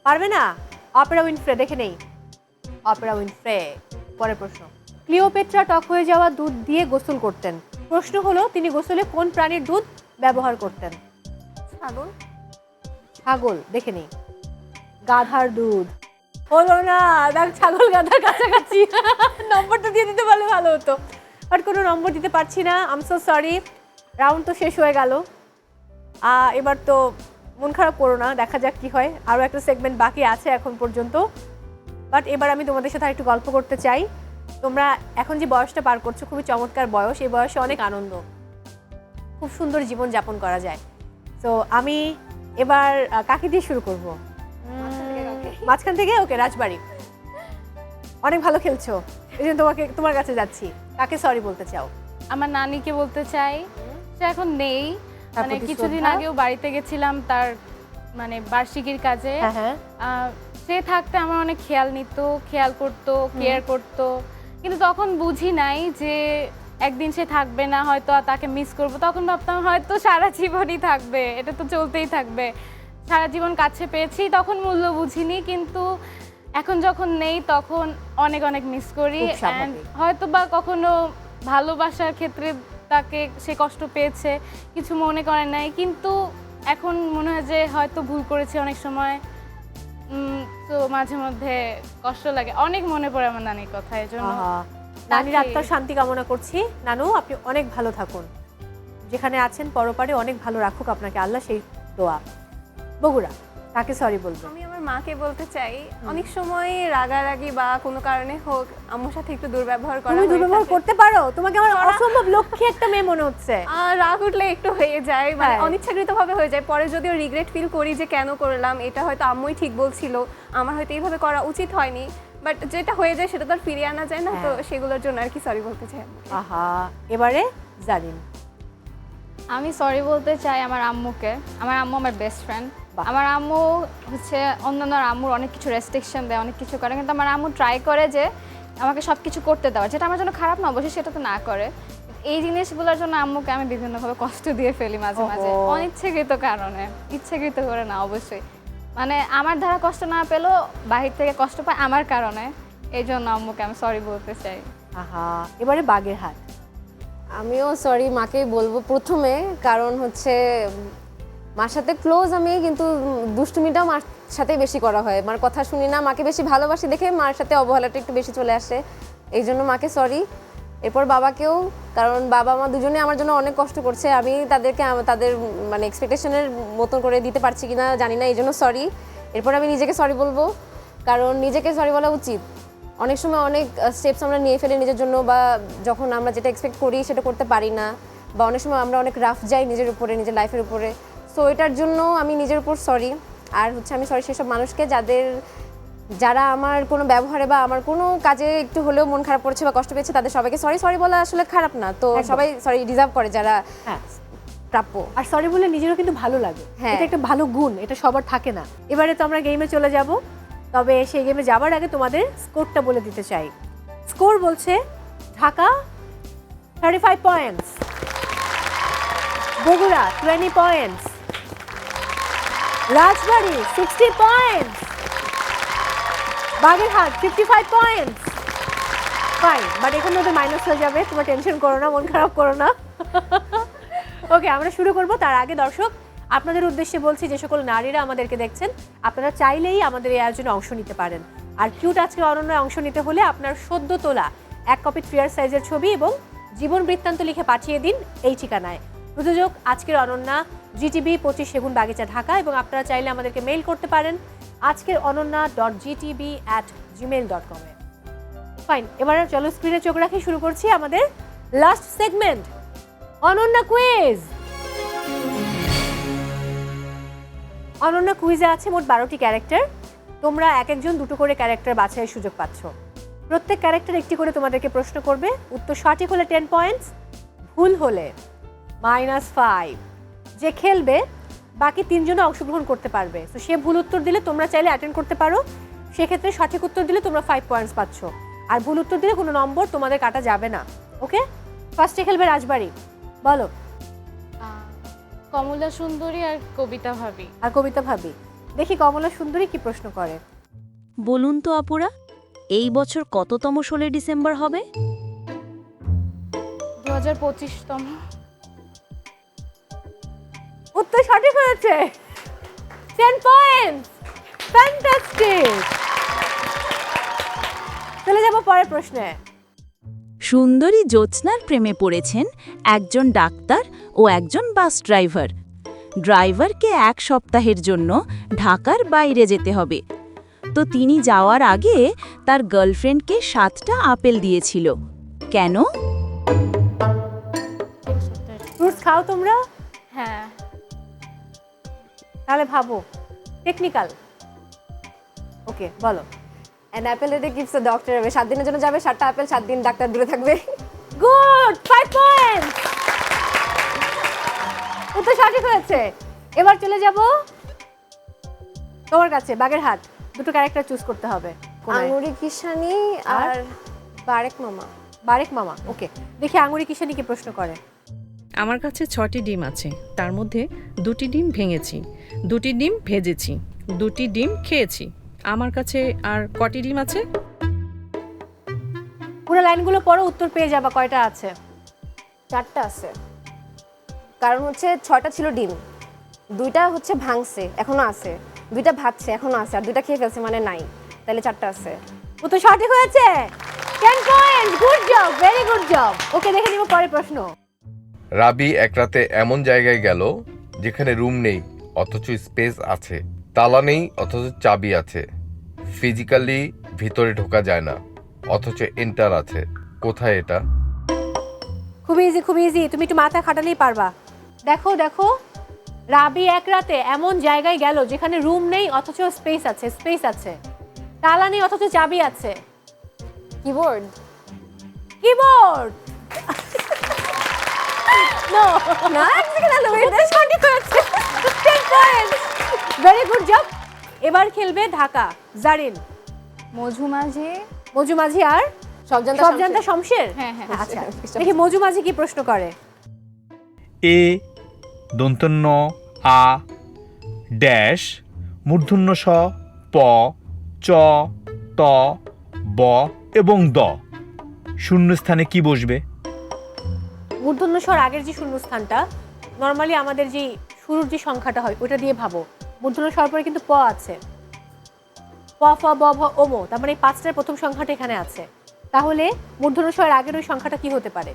পারবে না? Opera Winfrey. দেখে নেই। Opera Winfrey. পরের প্রশ্ন। ক্লিওপেট্রা টক হয়ে যাওয়া দুধ দিয়ে গোসল করতেন। প্রশ্ন হলো তিনি গোসলে কোন প্রাণীর দুধ ব্যবহার করতেন? ছাগল। ছাগল। দেখে নেই। গাধার দুধ। হলো না, দেখ ছাগল গাধার কাছাকাছি। নম্বরটা দিয়ে দিতে পারলে ভালো হতো, বাট কোনো নম্বর দিতে পারছি না। I am so sorry. Round তো শেষ হয়ে গেল। এবার তো মন খারাপ করো না, দেখা যাক কি হয়। আরও একটা সেগমেন্ট বাকি আছে এখন পর্যন্ত, বাট এবার আমি তোমাদের সাথে একটু গল্প করতে চাই। তোমরা এখন যে বয়সটা পার করছো খুবই চমৎকার বয়স, এই বয়সে অনেক আনন্দ, খুব সুন্দর জীবন যাপন করা যায়। তো আমি এবার কাকে দিয়ে শুরু করব? মাঝখান থেকে? ওকে, রাজবাড়ি। অনেক ভালো খেলছো, এই জন্য তোমার কাছে যাচ্ছি। কাকে সরি বলতে চাও? আমার নানিকে বলতে চাই, সে এখন নেই, মানে কিছুদিন আগেও বাড়িতে গেছিলাম তার মানে বার্ষিকীর কাজে। সে থাকতে আমার অনেক খেয়াল নিত, খেয়াল করতো, কেয়ার করতো, কিন্তু তখন বুঝি নাই যে একদিন সে থাকবে না, হয়তো তাকে মিস করব। তখন ভাবতাম হয়তো সারা জীবনই থাকবে, এটা তো চলতেই থাকবে, সারা জীবন কাছে পেয়েছি, তখন মূল্য বুঝিনি, কিন্তু এখন যখন নেই তখন অনেক অনেক মিস করি। হয়তো বা কখনো ভালোবাসার ক্ষেত্রে তাকে সে কষ্ট পেয়েছে, কিছু মনে করে নাই, কিন্তু এখন মনে হয় যে হয়তো ভুল করেছে অনেক সময়। তো মাঝে মধ্যে কষ্ট লাগে, অনেক মনে পড়ে আমার নানির কথা। এই জন্য নানির আত্মার শান্তি কামনা করছি। নানু, আপনি অনেক ভালো থাকুন, যেখানে আছেন পরপারে অনেক ভালো রাখুক আপনাকে আল্লাহ, সেই দোয়া। বগুড়া, কাকে সরি বলবো? আমি আমার মাকে বলতে চাই, অনেক সময় রাগারাগি বা কোনো কারণে হোক আম্মুর সাথে একটু দুর্ব্যবহার করা। তুমি দুর্ব্যবহার করতে পারো? তোমাকে আমার অসম্ভব লক্ষ্মী একটা মেয়ে মনে হচ্ছে। রাগ উঠলে একটু হয়ে যায়, মানে অনিচ্ছাকৃতভাবে হয়ে যায়। পরে যদিও রিগ্রেট ফিল করি যে কেন করলাম, এটা হয়তো আম্মুই ঠিক বলছিল, আমার হয়তো এইভাবে করা উচিত হয়নি, বাট যেটা হয়ে যায় সেটা তো আর ফিরিয়ে আনা যায় না, তো সেগুলোর জন্য আর কি সরি বলতে চাই। এবারে জারিন। আমি সরি বলতে চাই আমার আম্মুকে। আমার আম্মু আমার বেস্ট ফ্রেন্ড। আমার আম্মু হচ্ছে অন্যান্য আম্মুর অনেক কিছু রেস্ট্রিকশন দেয়, অনেক কিছু করে, কিন্তু আমার আম্মু ট্রাই করে যে আমাকে সব কিছু করতে দেওয়া, যেটা আমার জন্য খারাপ না অবশ্যই, সেটা তো না করে। এই জিনিসগুলোর জন্য আম্মুকে আমি বিভিন্নভাবে কষ্ট দিয়ে ফেলি মাঝে মাঝে, অনিচ্ছাকৃত কারণে, ইচ্ছাকৃত করে না অবশ্যই। মানে আমার দ্বারা কষ্ট না পেলেও বাহির থেকে কষ্ট পায় আমার কারণে, এই জন্য আম্মুকে আমি সরি বলতে চাই। এবারে বাগেরহাট। আমিও সরি মাকেই বলবো প্রথমে, কারণ হচ্ছে মার সাথে ক্লোজ আমি, কিন্তু দুষ্টুমিটাও মার সাথে বেশি করা হয়, মার কথা শুনি না, মাকে বেশি ভালোবাসি দেখে মার সাথে অবহেলাটা একটু বেশি চলে আসে, এই জন্য মাকে সরি। এরপর বাবাকেও, কারণ বাবা মা দুজনে আমার জন্য অনেক কষ্ট করছে, আমি তাদেরকে তাদের মানে এক্সপেকটেশনের মতন করে দিতে পারছি কিনা জানি না, এই জন্য সরি। এরপর আমি নিজেকে সরি বলবো, কারণ নিজেকে সরি বলা উচিত। অনেক সময় অনেক স্টেপস আমরা নিয়ে ফেলি নিজের জন্য, বা যখন আমরা যেটা এক্সপেক্ট করি সেটা করতে পারি না, বা অনেক সময় আমরা অনেক রাফ যাই নিজের উপরে, নিজের লাইফের উপরে। সো এটার জন্য আমি নিজের উপর সরি। আর হচ্ছে আমি সরি সেসব মানুষকে যারা আমার কোনো ব্যবহারে বা আমার কোনো কাজে একটু হলেও মন খারাপ করেছে বা কষ্ট পেয়েছে, তাদের সবাইকে সরি বলা আসলে খারাপ না, তো সবাই সরি ডিজার্ভ করে যারা প্রাপ্য। আর সরি বলে নিজেরও কিন্তু ভালো লাগে, এটা একটা ভালো গুণ, এটা সবার থাকে না। এবারে তো আমরা গেমে চলে যাব, তবে সেই গেমে যাবার আগে তোমাদের স্কোরটা বলে দিতে চাই। স্কোর বলছে Dhaka 35 points, Bogura 20 points, Rajbari 60 points, Bagerhat 55 points. Fine, but এখানে ওদের মাইনাস হয়ে যাবে, তোমার টেনশন করো না, মন খারাপ করো না। ওকে, আমরা শুরু করব। তার আগে দর্শক, আপনাদের উদ্দেশ্যে বলছি, যে সকল নারীরা আমাদেরকে দেখছেন, আপনারা চাইলেই আমাদের এই আয়োজনে অংশ নিতে পারেন। আর কিউট আজকে অনন্যায় অংশ নিতে হলে আপনার সদ্য তোলা 1 কপি ফ্রিয়ার সাইজের ছবি এবং জীবন বৃত্তান্ত লিখে পাঠিয়ে দিন এই ঠিকানায়। প্রযোজক আজকের অনন্যা, GTB 25 সেগুন বাগিচা, ঢাকা। এবং আপনারা চাইলে আমাদেরকে মেইল করতে পারেন আজকের ononna.gtb@gmail.com এ। ফাইন, এবার চলো স্ক্রিনে চোখ রাখি, শুরু করছি আমাদের last segment, Ananya quiz. Ananya কুইজে আছে মোট 12টি ক্যারেক্টার। তোমরা এক একজন দুটো করে ক্যারেক্টার বাছাইয়ের সুযোগ পাচ্ছ। প্রত্যেক ক্যারেক্টার একটি করে তোমাদেরকে প্রশ্ন করবে, উত্তর সঠিক হলে 10 পয়েন্টস, ভুল হলে -5। যে খেলবে বাকি 3 জন অংশগ্রহণ করতে পারবে, তো সে ভুল উত্তর দিলে তোমরা চাইলে অ্যাটেন্ড করতে পারো, সেক্ষেত্রে সঠিক উত্তর দিলে তোমরা 5 পয়েন্টস পাচ্ছ, আর ভুল উত্তর দিলে কোনো নম্বর তোমাদের কাটা যাবে না। ওকে, ফার্স্টে খেলবে রাজবাড়ী, বলো। কমলা সুন্দরী আর কবিতা ভাবি। দেখি কমলা সুন্দরী কি প্রশ্ন করে। বলুন তো আপুরা, এই বছর কততম 16 ডিসেম্বর হবে? 2025তম। উত্তর সঠিক হয়েছে, 10 পয়েন্টস, ফ্যান্টাস্টিক। চলে যাব পরের প্রশ্নে। সুন্দরী জ্যোৎস্নার প্রেমে পড়েছেন একজন ডাক্তার ও একজন বাস ড্রাইভার। ড্রাইভারকে 1 সপ্তাহের জন্য ঢাকার বাইরে যেতে হবে, তো তিনি যাওয়ার আগে তার গার্লফ্রেন্ডকে 7টা আপেল দিয়েছিল। কেন? ফ্রুটস খাও তোমরা? হ্যাঁ। তাহলে ভাবো টেকনিক্যাল। ওকে বলো। An Apple A gives a doctor. 7 দিনের জন্য যাবে, 7টা আপেল, 7 দিন ডাক্তার দূরে থাকবে। Good, 5 point. উত্তর সঠিক হয়েছে। এবার চলে যাব তোমার কাছে, বাগেরহাট। দুটো ক্যারেক্টার চুজ করতে হবে। আঙ্গুরি কিষানি আর বারেক মামা। বারেক মামা, ওকে। দেখি আঙ্গুরি কিষানি কি প্রশ্ন করে। আমার কাছে 6টি ডিম আছে, তার মধ্যে 2টি ডিম ভেঙেছি, 2টি ডিম ভেজেছি, 2টি ডিম খেয়েছি। আমার কাছে আর কটি ডিম আছে? পুরো লাইনগুলো পড়ো, উত্তর পেয়ে যাবা। কয়টা আছে? 4টা আছে, কারণ হচ্ছে 6টা ছিল ডিম, 2টা হচ্ছে ভাঙছে এখনো আছে, 2টা ভাজছে এখনো আছে, আর 2টা খেয়ে ফেলছে মানে নাই, তাহলে 4টা আছে। উত্তর সঠিক হয়েছে। 10 point, good job, very good job. Okay, দেখে নিব পরের প্রশ্ন। রাবি এক রাতে এমন জায়গায় গেল যেখানে রুম নেই অথচ স্পেস আছে, তালা নেই অথচ চাবি আছে, ফিজিক্যালি ভিতরে ঢোকা যায় না অথচ এন্টার আছে। কোথায় এটা? খুব ইজি, খুব ইজি। তুমি একটু মাথা খাটালেই পারবা। দেখো দেখো, রাবি এক রাতে এমন জায়গায় গেল যেখানে রুম নেই অথচ স্পেস আছে, স্পেস আছে, তালা নেই অথচ চাবি আছে। কিবোর্ড। কিবোর্ড। নো না, সঠিক হয়েছে। 10 পয়েন্ট, ভেরি গুড জব। এবার খেলবে ঢাকা, জারিন। মজু মাঝি। মজু মাঝি আর সবজান্তা শমশের। হ্যাঁ হ্যাঁ। আচ্ছা, দেখি মজু মাঝি কি প্রশ্ন করে। এ দন্তন্য আ ড্যাশ মূর্ধন্য স প চ ত ব এবং দ শূন্যস্থানে কি বসবে? মূর্ধন্য স্বর আগের যে শূন্যস্থানটা, নর্মালি আমাদের যে শুরুর যে সংখ্যাটা হয় ওটা দিয়ে ভাবো। মূর্ধন্য স্বর পরে কিন্তু প আছে, প ফ ব ভ ও ম, তার মানে এই 5টার প্রথম সংখ্যাটা এখানে আছে। তাহলে মূর্ধন্য স্বরের আগের ওই সংখ্যাটা কি হতে পারে?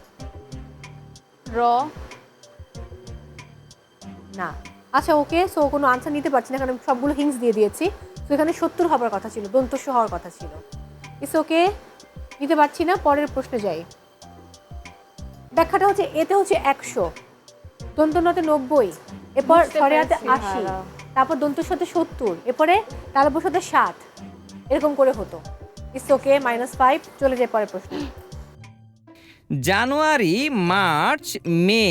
র। না। আচ্ছা ওকে, সো কোনো আনসার নিতে পারছি না কারণ সবগুলো হিংস দিয়ে দিয়েছি। তো এখানে 70 হবার কথা ছিল, দন্তস্ব হওয়ার কথা ছিল। ইটস ওকে, নিতে পারছি না। পরের প্রশ্নে যাই। ব্যাখ্যাটা হচ্ছে এতে হচ্ছে 100, দন্তন্যতে 90, এরপর স্বরেয়াতে 80, তারপর দন্তস্বতে 70, এরপরে তালব্যস্বতে 60, এরকম করে হতো। It's okay, -5। চলে যায় পরের প্রশ্ন। জানুয়ারি, মার্চ, মে,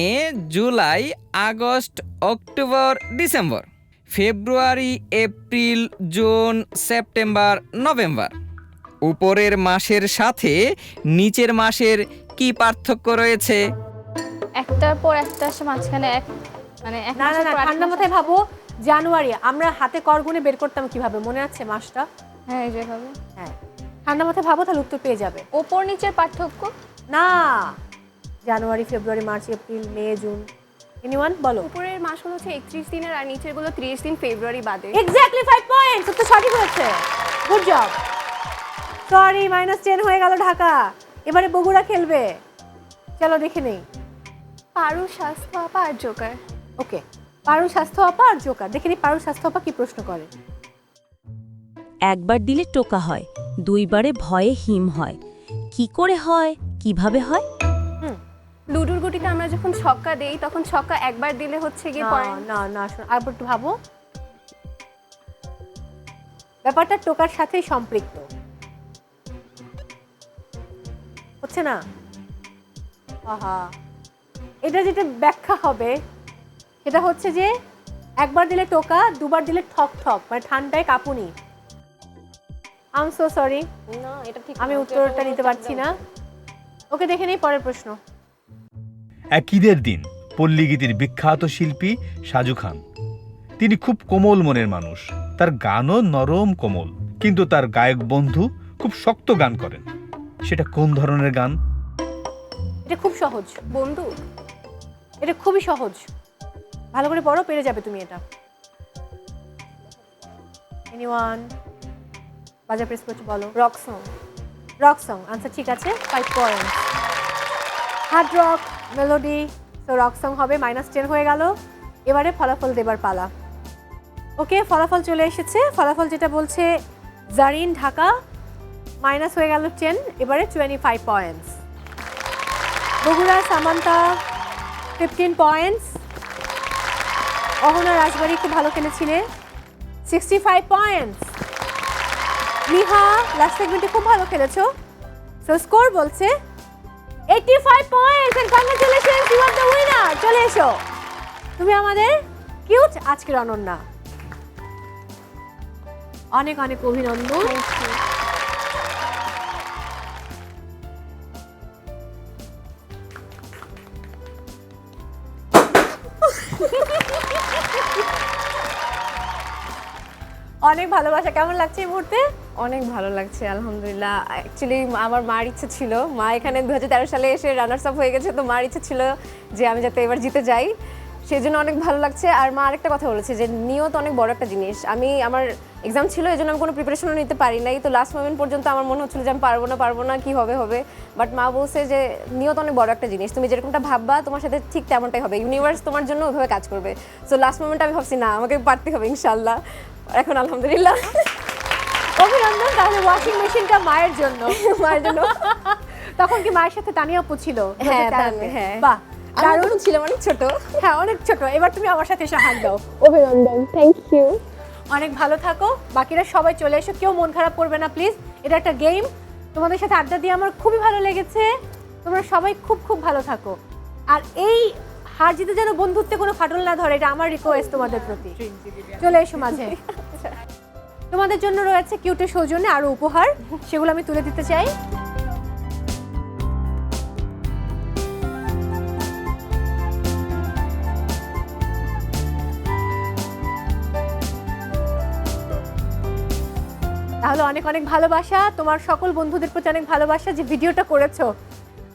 জুলাই, আগস্ট, অক্টোবর, ডিসেম্বর, ফেব্রুয়ারি, এপ্রিল, জুন, সেপ্টেম্বর, নভেম্বর। উপরের মাসের সাথে নিচের মাসের কি পার্থক্য রয়েছে? একটার পর একটা আসে মাঝখানে এক, মানে এক না না না, ঠান্ডা মাথায় ভাবো। জানুয়ারি আমরা হাতে করগুনে বের করতাম কিভাবে, মনে আছে মাসটা? হ্যাঁ, যেভাবে। হ্যাঁ, ঠান্ডা মাথায় ভাবো, তাহলে উত্তর পেয়ে যাবে। ওপর নিচের পার্থক্য? না, জানুয়ারি, ফেব্রুয়ারি, মার্চ, এপ্রিল, মে, জুন। এনিওয়ান বলো। উপরের মাসগুলো হচ্ছে 31 দিনের আর নিচের গুলো 30 দিন, ফেব্রুয়ারি বাদে। এক্স্যাক্টলি 5 পয়েন্টস, উত্তর সঠিক হয়েছে। Good job. সরি, -10 হয়ে গেল ঢাকা। এবারে বগুড়া খেলবে। চলো দেখে নেই। পারু, স্বাস্থ্য আপা আর জোকার। ওকে, পারু, স্বাস্থ্য আপা আর জোকার। দেখে নিই পারু, স্বাস্থ্য আপা কি প্রশ্ন করে। একবার দিলে টোকা হয়, 2বারে ভয়ে হিম হয়। কি করে হয়, কিভাবে হয়? লুডুর গুটিতে আমরা যখন ছক্কা দেই তখন ছক্কা একবার দিলে হচ্ছে গিয়ে পড়ে না না, আর একটু ভাবো। ব্যাপারটা টোকার সাথেই সম্পৃক্ত হচ্ছে না? আহা, এটা যেটা ব্যাখ্যা হবে সেটা হচ্ছে যে একবার দিলে টোকা, 2বার দিলে ঠক ঠক, মানে ঠান্ডায় কাঁপুনি। আই এম সো সরি, না এটা ঠিক, আমি উত্তরটা নিতে পারছি না। ওকে, দেখে নেই পরের প্রশ্ন। এক ঈদের দিন পল্লীগীতির বিখ্যাত শিল্পী সাজু খান, তিনি খুব কোমল মনের মানুষ। তার গানও নরম কোমল, কিন্তু তার গায়ক বন্ধু খুব শক্ত গান করেন। সেটা কোন ধরনের গান? এটা খুব সহজ বন্ধু, এটা খুবই সহজ। ভালো করে পড়ো, পেরে যাবে তুমি এটা। এনিওয়ান বাজার প্রেস করছে, বলো। Rock song. Rock song answer ঠিক আছে, 5 পয়েন্ট। হার্ড রক মেলোডি, তো রক সং হবে। -10 হয়ে গেল। এবারে ফলাফল দেবার পালা। ওকে, ফলাফল চলে এসেছে। ফলাফল যেটা বলছে জারিন ঢাকা মাইনাস হয়ে গেল 10, এবারে 25 পয়েন্টস। বগুড়া সামান্তা 15 পয়েন্টস। অহনা রাজবাড়ি খুব ভালো খেলেছিলে, 65 পয়েন্টস। নিহা লাস্ট সেগমেন্টে খুব ভালো খেলেছো, সো স্কোর বলছে 85 points and congratulations, you are the winner. চলে এসো, তুমি আমাদের কিউট আজকের অনন্যা। অনেক অনেক অভিনন্দন। অনেক ভালোবাসা, কেমন লাগছে এই মুহূর্তে? অনেক ভালো লাগছে আলহামদুলিল্লাহ। অ্যাকচুয়ালি আমার মার ইচ্ছে ছিল, মা এখানে 2013 সালে এসে রানার্স আপ হয়ে গেছে, তো মার ইচ্ছে ছিল যে আমি যাতে এবার জিতে যাই, সেই জন্য অনেক ভালো লাগছে। আর মা আরেকটা কথা বলেছে যে নিয়ত অনেক বড় একটা জিনিস। আমার এক্সাম ছিল, এই জন্য আমি কোনো প্রিপারেশনও নিতে পারি নাই, তো লাস্ট মোমেন্ট পর্যন্ত আমার মনে হচ্ছিল যে আমি পারবো না কি হবে, বাট মা বলছে যে নিয়ত অনেক বড় একটা জিনিস, তুমি যেরকমটা ভাববা তোমার সাথে ঠিক তেমনটাই হবে, ইউনিভার্স তোমার জন্য ওইভাবে কাজ করবে। সো লাস্ট মোমেন্ট আমি ভাবছি না, আমাকে পারতে হবে ইনশাল্লাহ। এখন আলহামদুলিল্লাহ। অভিনন্দন। তাহলে ওয়াশিং মেশিনটা মায়ের জন্য। তখন কি মায়ের সাথে তানিয়া আপু ছিল? হ্যাঁ। বাহ, দারুণ ছিল, অনেক ছোট। হ্যাঁ অনেক ছোট। এবার তুমি আমার সাথে এসে হাত দাও। অভিনন্দন, থ্যাংক ইউ। অনেক ভালো থাকো, বাকিরা সবাই চলে এসো, কেউ মন খারাপ করবে না প্লিজ। এটা একটা গেম, তোমাদের সাথে আড্ডা দিয়ে আমার খুবই ভালো লেগেছে। তোমরা সবাই খুব খুব ভালো থাকো, আর এই হার জিতে যেন বন্ধুত্বে কোনো ফাটল না ধরে, এটা আমার রিকোয়েস্ট তোমাদের প্রতি। চলে এসো মাঝে। তোমাদের জন্য রয়েছে কিউটের সৌজন্যে আরো উপহার, সেগুলো আমি তুলে দিতে চাই। তাহলে অনেক অনেক ভালোবাসা, তোমার সকল বন্ধুদের প্রতি অনেক ভালোবাসা যে ভিডিওটা করেছো।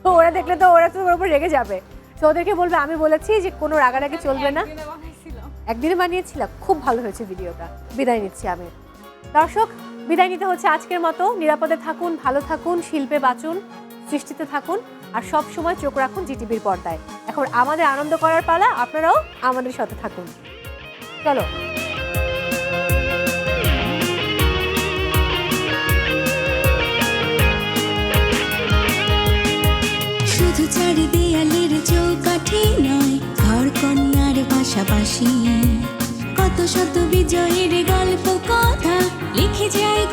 তো ওরা দেখলে তো ওরা তোমার উপর রেগে যাবে, তো ওদেরকে বলবে আমি বলেছি যে কোনো রাগারাগি চলবে না। একদিনে বানিয়েছিলাম, খুব ভালো হয়েছে ভিডিওটা। বিদায় নিচ্ছি আমি। দর্শক, বিদায় নিতে হচ্ছে আজকের মতো। নিরাপদে থাকুন, ভালো থাকুন, শিল্পে বাঁচুন, সৃষ্টিতে থাকুন, আর সব সময় চোখ রাখুন জিটিভির পর্দায়। এখন আমাদের আনন্দ করার পালা, আপনারাও আমাদের সাথে থাকুন। চলো। শুধু চারি দেয়ালের চৌকাঠি নয়, ঘর কন্যার পাশাপাশি কত শত বিজয়ের গল্প কথা লিখে যায়।